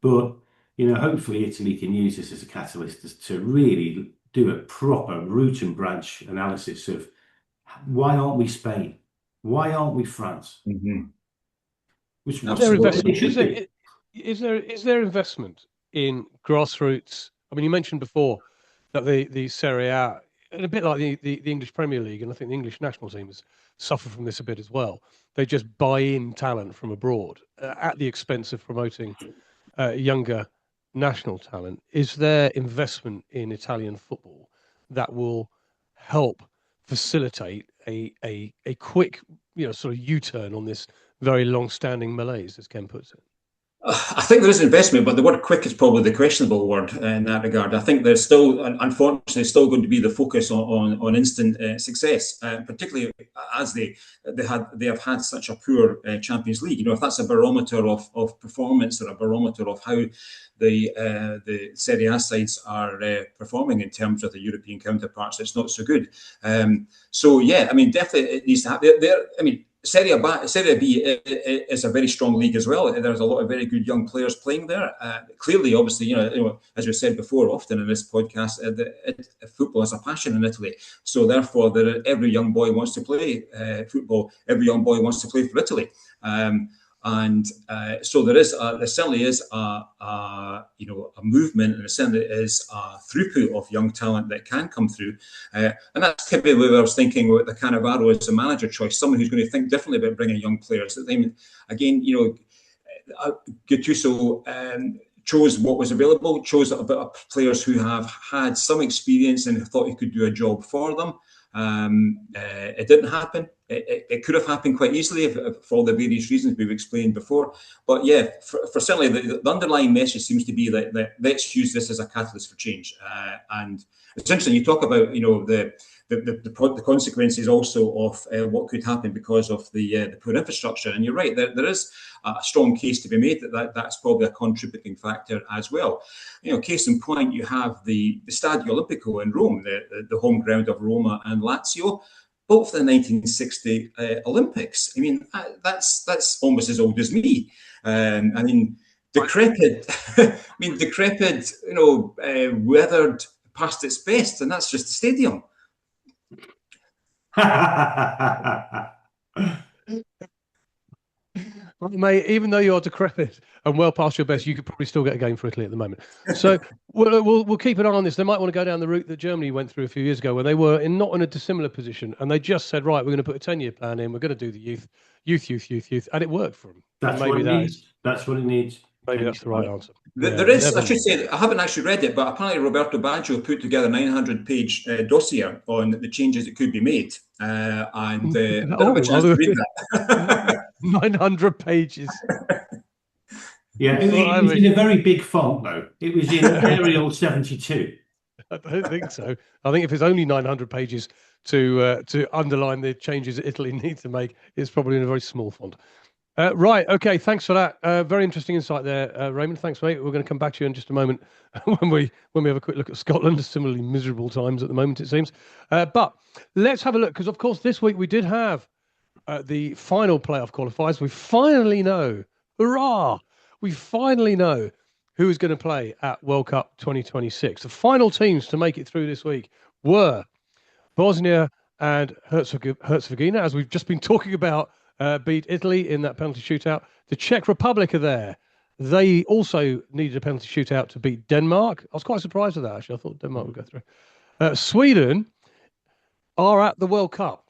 But, hopefully Italy can use this as a catalyst to really do a proper root and branch analysis of why aren't we Spain? Why aren't we France? Mm-hmm. Which is there investment in grassroots? I mean, you mentioned before that the Serie A, and a bit like the English Premier League, and I think the English national team has suffered from this a bit as well. They just buy in talent from abroad at the expense of promoting younger national talent. Is there investment in Italian football that will help facilitate a quick, sort of U-turn on this very long-standing malaise, as Ken puts it? I think there is investment, but the word quick is probably the questionable word in that regard. I think there's still, unfortunately, still going to be the focus on instant success, particularly as they have had such a poor Champions League. If that's a barometer of performance or a barometer of how the Serie A sides are performing in terms of the European counterparts, it's not so good. So yeah, I mean, definitely it needs to happen. Serie B is a very strong league as well. There's a lot of very good young players playing there. Clearly, obviously, as we've said before, often in this podcast, football is a passion in Italy. So therefore, every young boy wants to play football. Every young boy wants to play for Italy. So there certainly is a movement, and there certainly is a throughput of young talent that can come through, and that's typically where I was thinking with the Cannavaro as a manager choice, someone who's going to think differently about bringing young players. Again, Gattuso chose what was available, chose a bit of players who have had some experience and thought he could do a job for them. It didn't happen. It could have happened quite easily for all the various reasons we've explained before. But yeah, for certainly the underlying message seems to be that let's use this as a catalyst for change. And it's interesting you talk about the consequences also of what could happen because of the poor infrastructure. And you're right, there is a strong case to be made that's probably a contributing factor as well. Case in point, you have the Stadio Olimpico in Rome, the home ground of Roma and Lazio, both the 1960 Olympics. I mean, that's almost as old as me. Decrepit. Weathered past its best, and that's just the stadium. Mate, even though you're decrepit and well past your best, you could probably still get a game for Italy at the moment. So we'll keep an eye on this. They might want to go down the route that Germany went through a few years ago, where they were not in a dissimilar position, and they just said, right, we're going to put a 10-year plan in. We're going to do the youth, and it worked for them. That's what it needs. That's what it needs. Maybe that's the right answer. There is, I should say, I haven't actually read it, but apparently Roberto Baggio put together a 900-page dossier on the changes that could be made. I didn't have a chance to read that. 900 pages. Yeah, it was in a very big font, though. It was in Arial 72. I don't think so. I think if it's only 900 pages to underline the changes that Italy needs to make, it's probably in a very small font. Right. Okay. Thanks for that. Very interesting insight there, Raymond. Thanks, mate. We're going to come back to you in just a moment when we have a quick look at Scotland. Similarly miserable times at the moment, it seems. But let's have a look, because of course this week we did have the final playoff qualifiers. We finally know, hurrah! We finally know who is going to play at World Cup 2026. The final teams to make it through this week were Bosnia and Herzegovina, as we've just been talking about. Beat Italy in that penalty shootout. The Czech Republic are there. They also needed a penalty shootout to beat Denmark. I was quite surprised at that, actually. I thought Denmark would go through. Sweden are at the World Cup.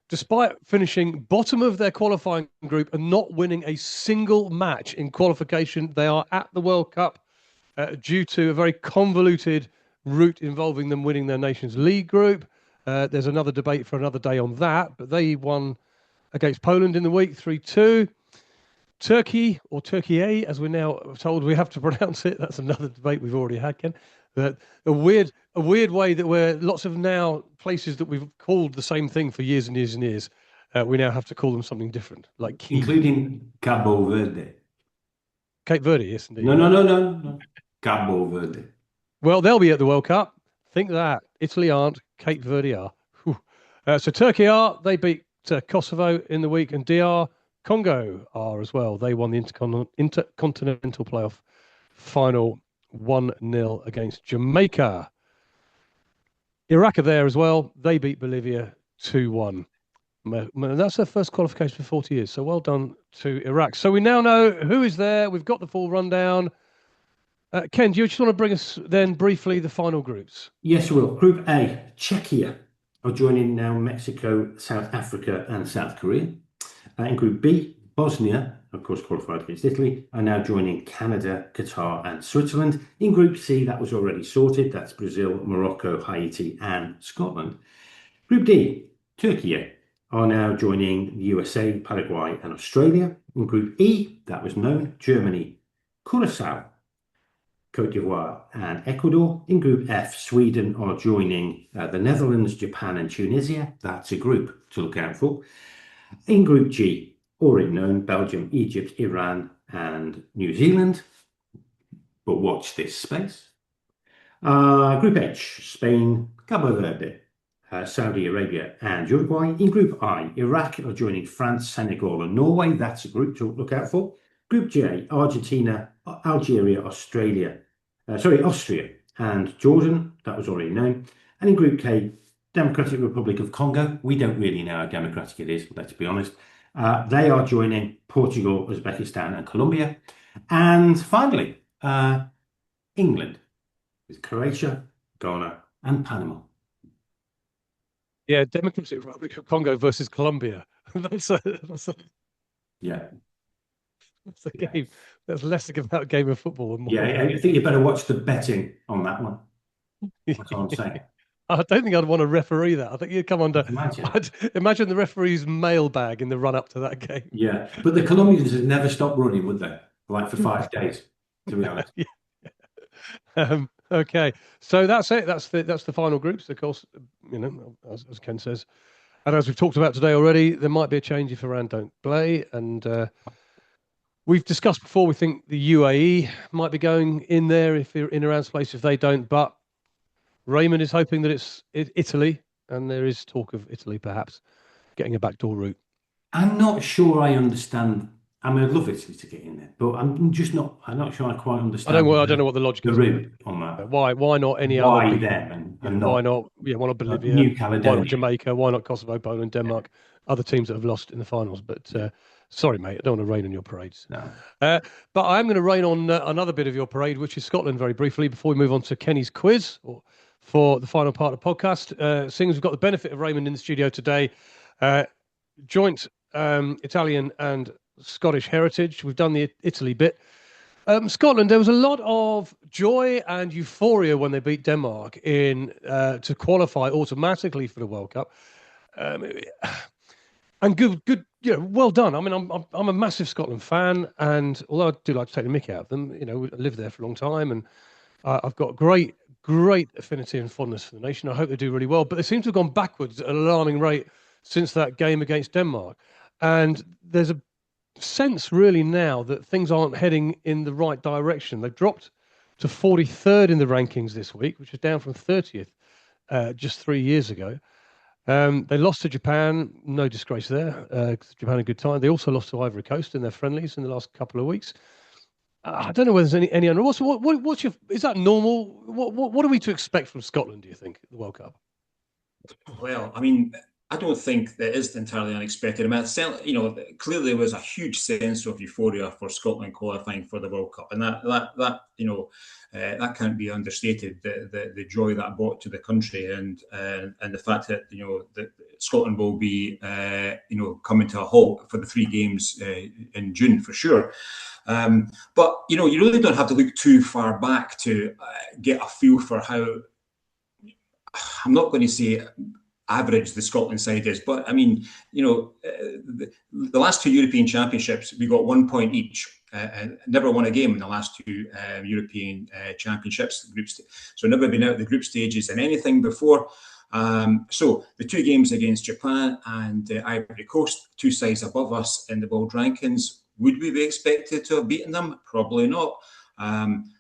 Despite finishing bottom of their qualifying group and not winning a single match in qualification, they are at the World Cup due to a very convoluted route involving them winning their Nations League group. There's another debate for another day on that, but they won against Poland in the week, 3-2. Turkey, or Turkey, as we're now told we have to pronounce it. That's another debate we've already had, Ken. That a weird way that we're lots of now places that we've called the same thing for years and years and years. We now have to call them something different, like Key. Including Cabo Verde. Cape Verde, yes, indeed. No. Cabo Verde. Well, they'll be at the World Cup. Think that. Italy aren't. Cape Verde are. So Turkey are. They beat Kosovo in the week, and DR Congo are as well. They won the Intercontinental Playoff final 1-0 against Jamaica. Iraq are there as well. They beat Bolivia 2-1. That's their first qualification for 40 years. So well done to Iraq. So we now know who is there. We've got the full rundown. Ken, do you just want to bring us then briefly the final groups? Yes, we will. Group A, Czechia are joining now Mexico, South Africa, and South Korea. In Group B, Bosnia, of course, qualified against Italy, are now joining Canada, Qatar, and Switzerland. In Group C, that was already sorted. That's Brazil, Morocco, Haiti, and Scotland. Group D, Turkey are now joining the USA, Paraguay, and Australia. In Group E, that was known, Germany, Curaçao, Cote d'Ivoire, and Ecuador. In Group F, Sweden are joining the Netherlands, Japan, and Tunisia. That's a group to look out for. In Group G, already known, Belgium, Egypt, Iran, and New Zealand. But watch this space. Group H, Spain, Cabo Verde, Saudi Arabia, and Uruguay. In Group I, Iraq are joining France, Senegal, and Norway. That's a group to look out for. Group J, Argentina, Algeria, Austria, and Jordan. That was already known. And in Group K, Democratic Republic of Congo. We don't really know how democratic it is, let's be honest. They are joining Portugal, Uzbekistan, and Colombia. And finally, England with Croatia, Ghana, and Panama. Yeah, Democratic Republic of Congo versus Colombia. That's a game. That's less about a game of football. And more I think you better watch the betting on that one. That's what I'm saying. I don't think I'd want to referee that. I think you'd come under. Imagine the referee's mailbag in the run up to that game. Yeah, but the Colombians have never stopped running, would they? Like for 5 days, to be honest. Okay, so that's it. That's the final groups. Of course, as Ken says, and as we've talked about today already, there might be a change if Iran don't play, and we've discussed before. We think the UAE might be going in there if they're in Iran's place if they don't, but Raymond is hoping that it's Italy, and there is talk of Italy perhaps getting a backdoor route. I'm not sure I understand. I mean, I'd love Italy to get in there, but I'm not sure I quite understand. I don't know what the logic is. The route on that. Why not any other? Why them and not? Why not? Yeah, why not Bolivia? New Caledonia? Why not Jamaica? Why not Kosovo, Poland, Denmark? Other teams that have lost in the finals. But sorry, mate, I don't want to rain on your parades. No. But I am going to rain on another bit of your parade, which is Scotland, very briefly, before we move on to Kenny's quiz for the final part of the podcast. Seeing as we've got the benefit of Raymond in the studio today, joint Italian and Scottish heritage. We've done the Italy bit. Scotland, there was a lot of joy and euphoria when they beat Denmark to qualify automatically for the World Cup. And good, well done. I mean, I'm a massive Scotland fan, and although I do like to take the mick out of them, I lived there for a long time, and I've got great affinity and fondness for the nation. I hope they do really well, but they seem to have gone backwards at an alarming rate since that game against Denmark. And there's a sense really now that things aren't heading in the right direction. They've dropped to 43rd in the rankings this week, which is down from 30th just 3 years ago. They lost to Japan, no disgrace there. Japan had a good time. They also lost to Ivory Coast in their friendlies in the last couple of weeks. I don't know whether there's any under. What's your? Is that normal? What are we to expect from Scotland? Do you think at the World Cup? Well, I mean, I don't think that is entirely unexpected. I mean, clearly there was a huge sense of euphoria for Scotland qualifying for the World Cup, and that can't be understated. The joy that brought to the country, and the fact that that Scotland will be coming to a halt for the 3 games in June for sure. But you really don't have to look too far back to get a feel for how. I'm not going to say average the Scotland side is. But I mean, the last two European Championships, we got 1 point each. Never won a game in the last two European Championships. So never been out of the group stages in anything before. So the two games against Japan and Ivory Coast, two sides above us in the world rankings, would we be expected to have beaten them? Probably not.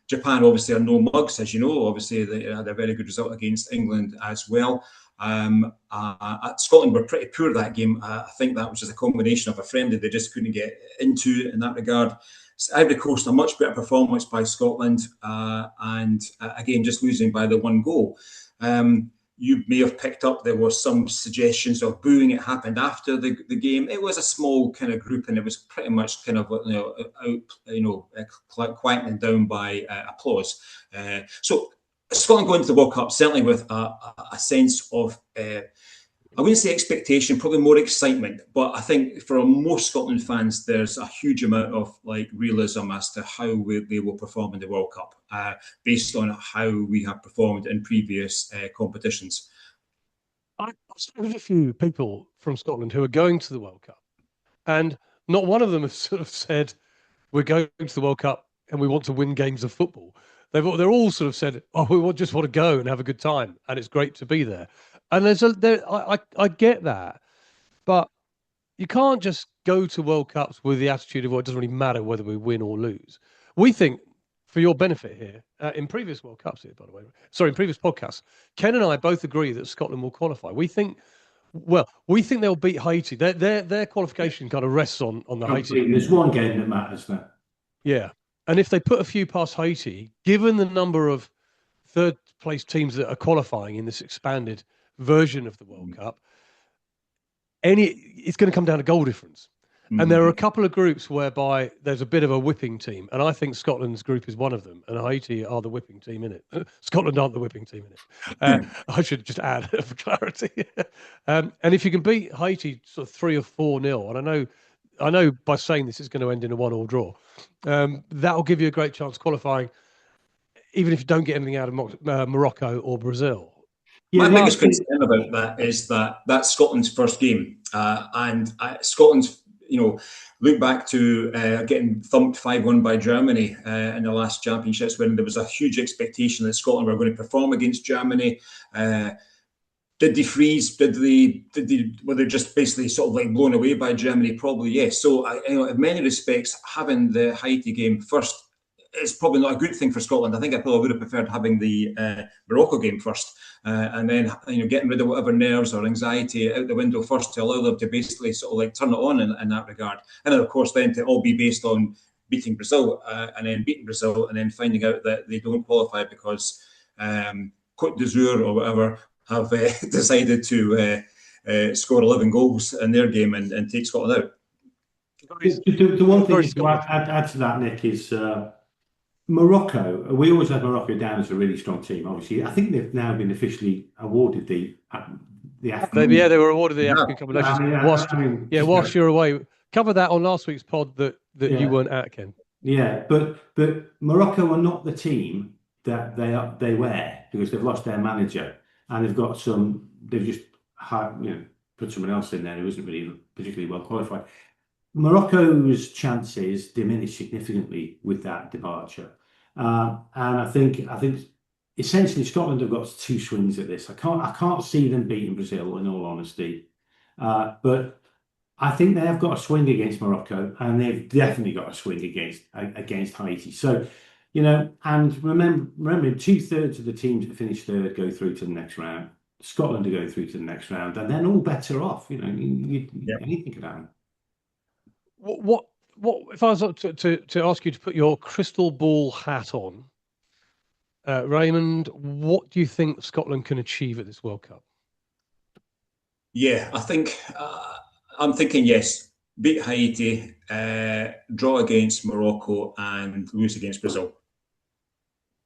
Japan obviously are no mugs, as you know. Obviously they had a very good result against England as well. Scotland were pretty poor that game. I think that was just a combination of a friendly they just couldn't get into in that regard. Ivory Coast, a much better performance by Scotland, and again just losing by the 1 goal. You may have picked up there was some suggestions of booing. It happened after the game. It was a small kind of group, and it was pretty much kind of quieting down by applause. So Scotland going to the World Cup certainly with a sense of I wouldn't say expectation, probably more excitement. But I think for most Scotland fans, there's a huge amount of realism as to how they will perform in the World Cup, based on how we have performed in previous competitions. I've spoken to a few people from Scotland who are going to the World Cup, and not one of them has sort of said, we're going to the World Cup and we want to win games of football. They're all sort of said, oh, we just want to go and have a good time, and it's great to be there. And I get that, but you can't just go to World Cups with the attitude of, well, it doesn't really matter whether we win or lose. We think, for your benefit here, in previous World Cups here, by the way, sorry, in previous podcasts, Ken and I both agree that Scotland will qualify. We think they'll beat Haiti. Their qualification kind of rests on the Haiti. There's one game that matters now. Yeah. And if they put a few past Haiti, given the number of third-place teams that are qualifying in this expanded version of the World Cup, it's going to come down to goal difference. And there are a couple of groups whereby there's a bit of a whipping team, and I think Scotland's group is one of them, and Haiti are the whipping team in it. Scotland aren't the whipping team in it. I should just add for clarity. And if you can beat Haiti sort of 3 or 4-0, and I know by saying this it's going to end in a 1-1 draw, that'll give you a great chance qualifying, even if you don't get anything out of Morocco or Brazil. My biggest concern about that is that that's Scotland's first game, and Scotland's, look back to getting thumped 5-1 by Germany in the last championships, when there was a huge expectation that Scotland were going to perform against Germany. Did they freeze? Were they just basically sort of blown away by Germany? Probably yes. So in many respects, having the Haiti game first is probably not a good thing for Scotland. I think I probably would have preferred having the Morocco game first, and then getting rid of whatever nerves or anxiety out the window first, to allow them to basically sort of turn it on in that regard. And then of course then to all be based on beating Brazil, and then beating Brazil, and then finding out that they don't qualify because Côte d'Azur or whatever have decided to score 11 goals in their game and take Scotland out. The one thing to add to that, Nick, is Morocco. We always had Morocco down as a really strong team. Obviously, I think they've now been officially awarded the African. They were awarded the African Cup of Nations. Whilst you're away, cover that on last week's pod that you weren't at, Ken. Yeah, but Morocco are not the team that they were, because they've lost their manager and they've just put someone else in there who isn't really particularly well qualified. Morocco's chances diminished significantly with that departure, and I think essentially Scotland have got two swings at this. I can't see them beating Brazil, in all honesty, but I think they have got a swing against Morocco, and they've definitely got a swing against Haiti. So, and remembering 2/3 of the teams that finish third go through to the next round. Scotland are going through to the next round, and then all better off. Anything could happen. What if I was to ask you to put your crystal ball hat on, Raymond? What do you think Scotland can achieve at this World Cup? Yeah, I think I'm thinking yes. Beat Haiti, draw against Morocco, and lose against Brazil.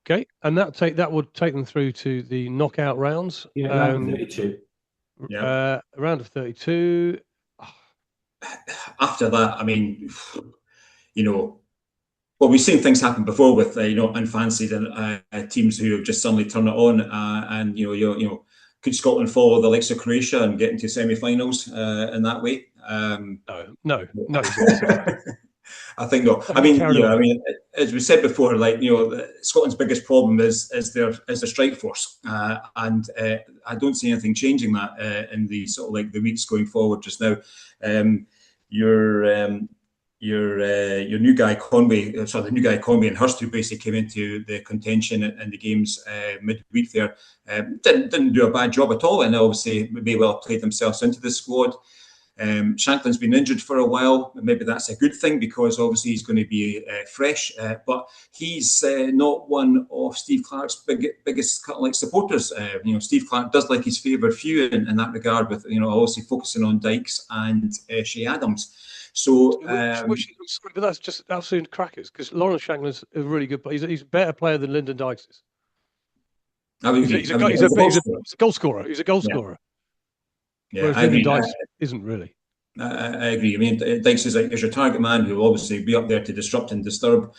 Okay, and that would take them through to the knockout rounds. Yeah, round of 32. Round of 32. After that, I mean, we've seen things happen before with unfancied teams who have just suddenly turned it on, and could Scotland follow the likes of Croatia and get into semi-finals in that way? No. I think no. As we said before, Scotland's biggest problem is the strike force, and I don't see anything changing that in the sort of like the weeks going forward just now. Your new guy Conway, the new guy Conway and Hurst, who basically came into the contention in the games midweek there, didn't do a bad job at all, and obviously may well played themselves into the squad. Shanklin's been injured for a while. Maybe that's a good thing because obviously he's going to be fresh. But he's not one of Steve Clarke's biggest supporters. Steve Clarke does like his favourite few in that regard, with obviously focusing on Dykes and Shea Adams. So, but that's just absolute crackers because Lawrence Shanklin's a really good player. He's a better player than Lyndon Dykes is. He's a goal scorer. He's a goal scorer. Yeah, whereas Lyndon Dykes isn't really. I agree. I mean, Dykes is your target man who will obviously be up there to disrupt and disturb.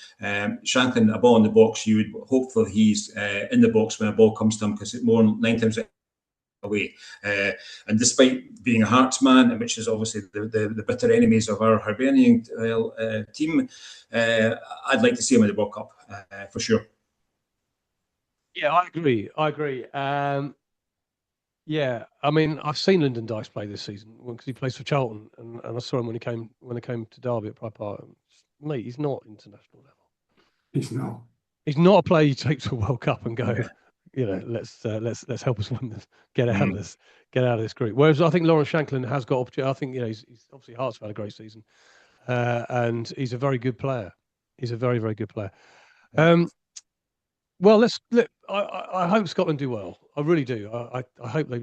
Shanklin, a ball in the box, you would hope that he's in the box when a ball comes to him, because it's more 9 times away. And despite being a Hearts man, which is obviously the bitter enemies of our Hibernian team, I'd like to see him in the World Cup for sure. Yeah, I agree. Yeah, I mean, I've seen Lyndon Dykes play this season because he plays for Charlton, and I saw him when he came to Derby at Pride Park. Mate, he's not international level. He's not. He's not a player you take to a World Cup and go, let's help us win this, get out of this group. Whereas I think Lawrence Shanklin has got opportunity. I think he's obviously Hearts had a great season, and he's a very good player. He's a very, very good player. Well, I hope Scotland do well. I really do. I hope they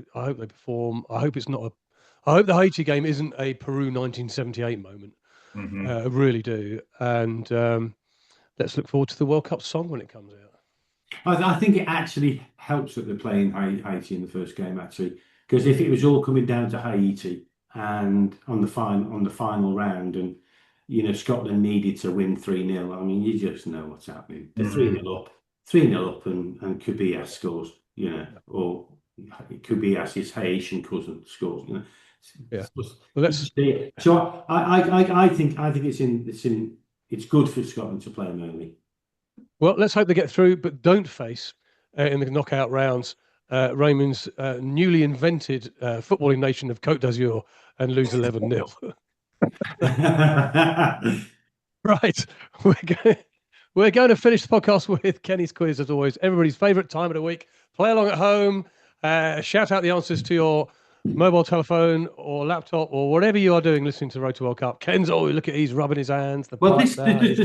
perform. I hope the Haiti game isn't a Peru 1978 moment. Mm-hmm. I really do. And let's look forward to the World Cup song when it comes out. I think it actually helps that they're playing Haiti in the first game, actually, because if it was all coming down to Haiti and on the final round, and Scotland needed to win 3-0, I mean, you just know what's happening. They're 3-0 up. 3-0 up, and Kubias scores, or Kubias, his Haitian cousin, scores, Yeah. Well, so I think it's good for Scotland to play them early. Well, let's hope they get through, but don't face in the knockout rounds Raymond's newly invented footballing nation of Côte d'Azur and lose 11-0. Right, we're going to finish the podcast with Kenny's quiz, as always. Everybody's favourite time of the week. Play along at home. Shout out the answers to your mobile telephone or laptop or whatever you are doing listening to Road to World Cup. Ken's, look at he's rubbing his hands. There's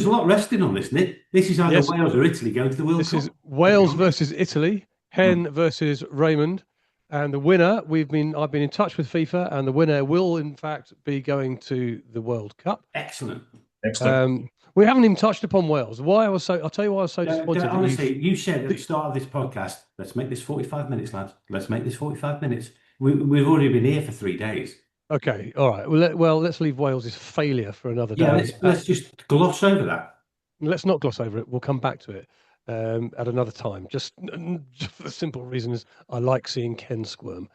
a lot resting on this, Nick. This is either Wales or Italy going to the World Cup. This is Wales versus Italy. Ken versus Raymond. And the winner, I've been in touch with FIFA, and the winner will, in fact, be going to the World Cup. Excellent. We haven't even touched upon Wales. I'll tell you why I was so disappointed. Honestly, you said at the start of this podcast, let's make this 45 minutes, lads. Let's make this 45 minutes. We've already been here for 3 days. Okay, all right. Well, let's leave Wales' failure for another day. Yeah, let's just gloss over that. Let's not gloss over it. We'll come back to it at another time. Just for the simple reason is I like seeing Ken squirm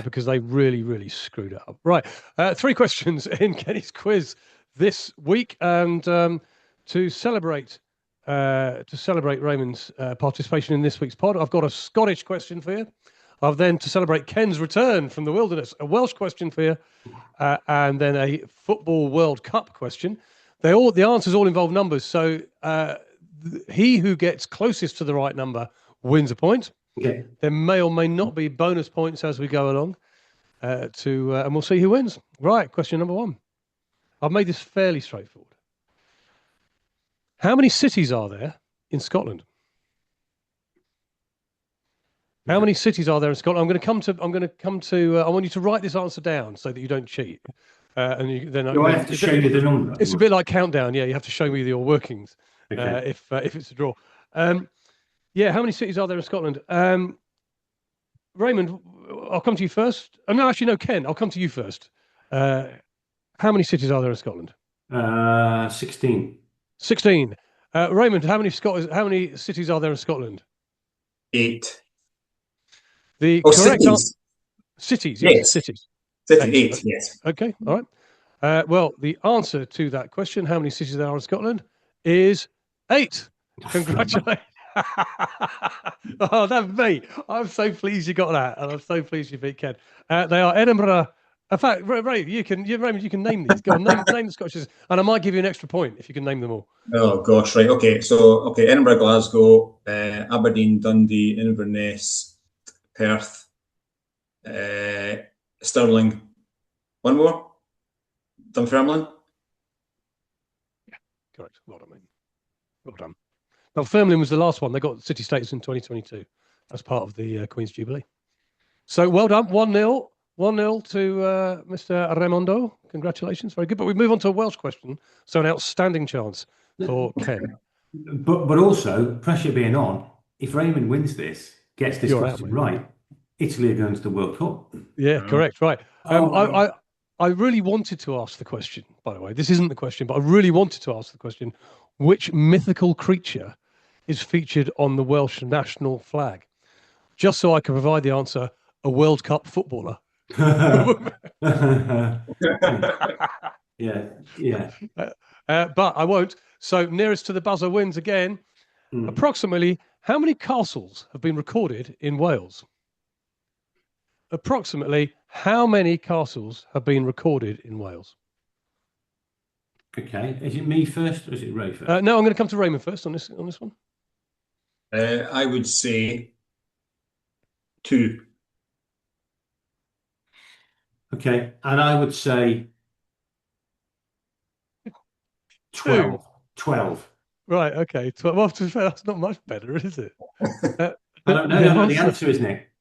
because they really, really screwed it up. Right, 3 questions in Kenny's quiz this week, and to celebrate Raymond's participation in this week's pod, I've got a Scottish question for you. I've then, to celebrate Ken's return from the wilderness, a Welsh question for you, and then a Football World Cup question. The answers all involve numbers, so he who gets closest to the right number wins a point. Okay. There may or may not be bonus points as we go along, and we'll see who wins. Right, question number 1. I've made this fairly straightforward. How many cities are there in Scotland? How many cities are there in Scotland? I'm going to come to. I want you to write this answer down so that you don't cheat. Do I have to show you the number? It's a bit like Countdown. Yeah, you have to show me your workings. Okay. If it's a draw. How many cities are there in Scotland? Raymond, I'll come to you first. No, actually, no, Ken. I'll come to you first. How many cities are there in Scotland? 16. 16. Raymond, how many cities are there in Scotland? 8. The correct answer. Cities. Cities, yes, cities. City 8, yes. Okay, all right. Well, the answer to that question, how many cities there are in Scotland, is 8. Congratulations. Oh, that's me. I'm so pleased you got that, and I'm so pleased you beat Ken. They are Edinburgh. In fact, Ray, Raymond, you can name these. Go on, name the Scottish, and I might give you an extra point if you can name them all. Oh gosh, right. Okay, so Edinburgh, Glasgow, Aberdeen, Dundee, Inverness, Perth, Stirling. One more. Dunfermline. Yeah, correct. Well done, mate. Well done. Dunfermline was the last one. They got city status in 2022 as part of the Queen's Jubilee. So well done. 1-0. 1-0 to Mr. Raimondo. Congratulations. Very good. But we move on to a Welsh question. So an outstanding chance for Ken. But also, pressure being on, if Raymond wins this, gets this question right, Italy are going to the World Cup. Yeah, correct. Right. I really wanted to ask the question, by the way. This isn't the question, but I really wanted to ask the question, which mythical creature is featured on the Welsh national flag? Just so I can provide the answer, a World Cup footballer. yeah. But I won't. So nearest to the buzzer wins again. Approximately how many castles have been recorded in Wales? Approximately how many castles have been recorded in Wales? Okay. Is it me first or is it Ray first? No, I'm going to come to Raymond first on this one. I would say 2. Okay. And I would say 12. 12. Right, okay. Well, to be fair, that's not much better, is it? I don't know what the answer is, Nick.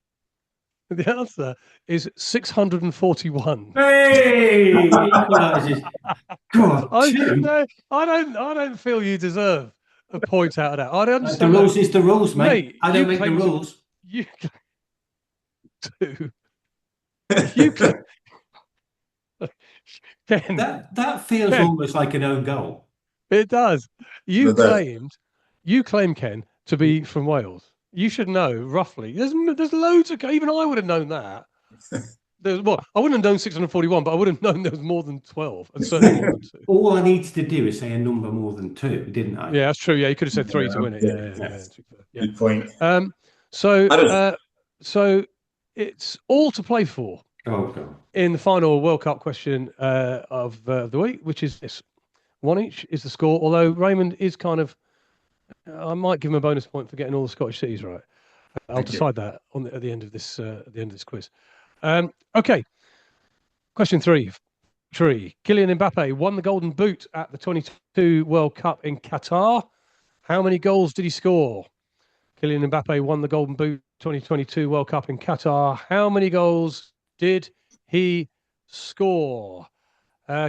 The answer is 641. Hey! Equalises. God, I don't feel you deserve a point out of that. I don't understand. The rules is the rules, mate. I don't make the rules. You do. You claim. Ken, that feels almost like an own goal. It does. You claim, Ken, to be from Wales. You should know roughly. There's loads of. Even I would have known that. I wouldn't have known 641, but I would have known there was more than 12, and certainly more than 2. All I needed to do is say a number more than 2, didn't I? Yeah, that's true. Yeah, you could have said 3 to win it. Yeah. Good point. So it's all to play for. Oh God! In the final World Cup question of the week, which is this: 1 each is the score. Although Raymond is kind of, I might give him a bonus point for getting all the Scottish cities right. I'll decide that at the end of this quiz. Okay. Question 3. Kylian Mbappe won the Golden Boot at the 2022 World Cup in Qatar. How many goals did he score? Kylian Mbappe won the Golden Boot 2022 World Cup in Qatar. How many goals did he score?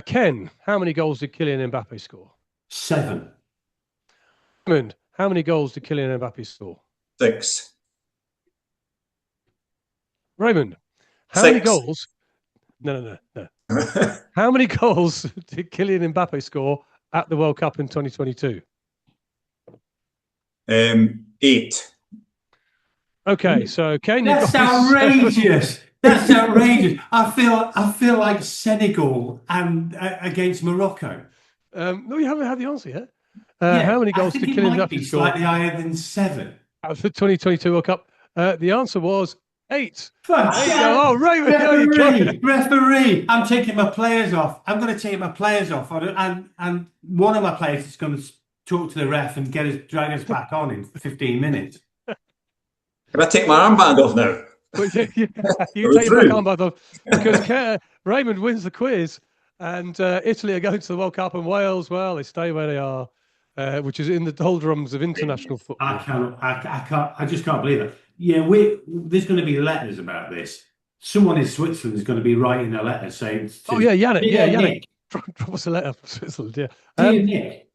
Ken, how many goals did Kylian Mbappe score? 7. Raymond, how many goals did Kylian Mbappe score? 6. Raymond, how many goals? No. How many goals did Kylian Mbappe score at the World Cup in 2022? 8. Okay, so Ken, that's outrageous. That's outrageous. I feel like Senegal and against Morocco. No, you haven't had the answer yet. How many goals did Kylian Mbappe score? Slightly higher than 7. At the 2022 World Cup. The answer was 8. Oh, Raymond, referee! I'm taking my players off. I'm going to take my players off, and one of my players is going to talk to the ref and drag us back on in 15 minutes. Can I take my armband off now? You take your armband off because Raymond wins the quiz, and Italy are going to the World Cup, and Wales, well, they stay where they are, which is in the doldrums of international football. I just can't believe it. Yeah, there's going to be letters about this. Someone in Switzerland is going to be writing a letter saying, Yannick. Drop us a letter from Switzerland. Yeah, dear Nick.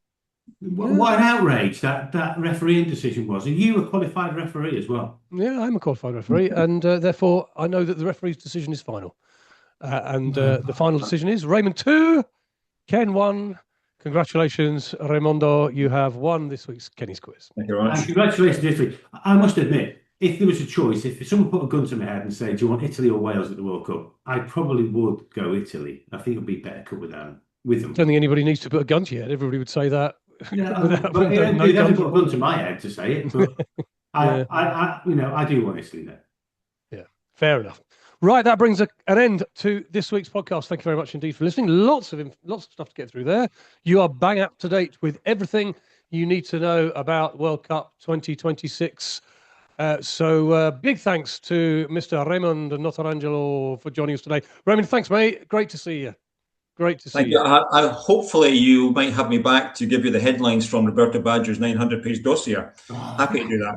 What an outrage that refereeing decision was. Are you a qualified referee as well? Yeah, I'm a qualified referee, and therefore I know that the referee's decision is final. The final decision is Raymond 2, Ken 1. Congratulations, Raimondo. You have won this week's Kenny's quiz. Thank you very much. And congratulations, Italy. I must admit, if there was a choice, if someone put a gun to my head and said, "Do you want Italy or Wales at the World Cup?" I probably would go Italy. I think it'd be better cut with them. I don't think anybody needs to put a gun to your head. Everybody would say that. Yeah, without but no they'd have to guns. put a gun to my head to say it. But Yeah. I do want Italy there. Yeah, fair enough. Right, that brings an end to this week's podcast. Thank you very much indeed for listening. Lots of stuff to get through there. You are bang up to date with everything you need to know about World Cup 2026. So big thanks to Mr. Raymond Notarangelo for joining us today. Raymond, thanks, mate. Great to see you. Great to see Thank you. Hopefully you might have me back to give you the headlines from Roberto Baggio's 900-page dossier. Happy to do that.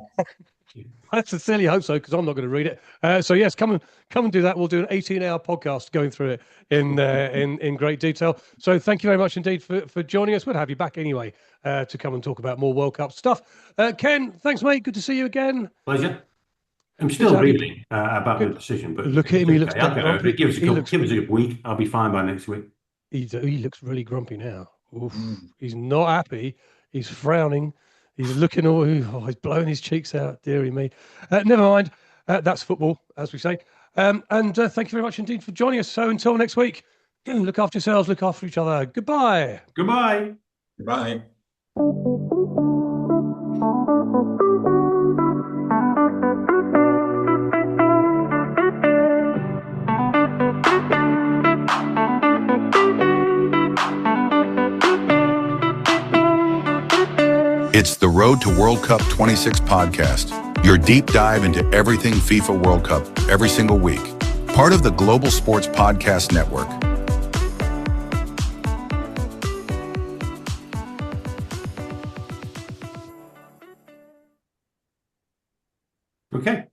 I sincerely hope so, because I'm not going to read it. So yes, come and do that. We'll do an 18-hour podcast going through it in great detail. So thank you very much indeed for joining us. We'll have you back anyway to come and talk about more World Cup stuff. Ken, thanks, mate. Good to see you again. Pleasure. I'm still reeling about the decision, but look at him. He looks grumpy. Give us a week. I'll be fine by next week. He looks really grumpy now. Oof. He's not happy. He's frowning. He's looking he's blowing his cheeks out. Dearie me. Never mind. That's football, as we say. And thank you very much indeed for joining us. So until next week, look after yourselves, look after each other. Goodbye. Goodbye. Goodbye. It's the Road to World Cup 26 podcast, your deep dive into everything FIFA World Cup every single week. Part of the Global Sports Podcast Network. Okay.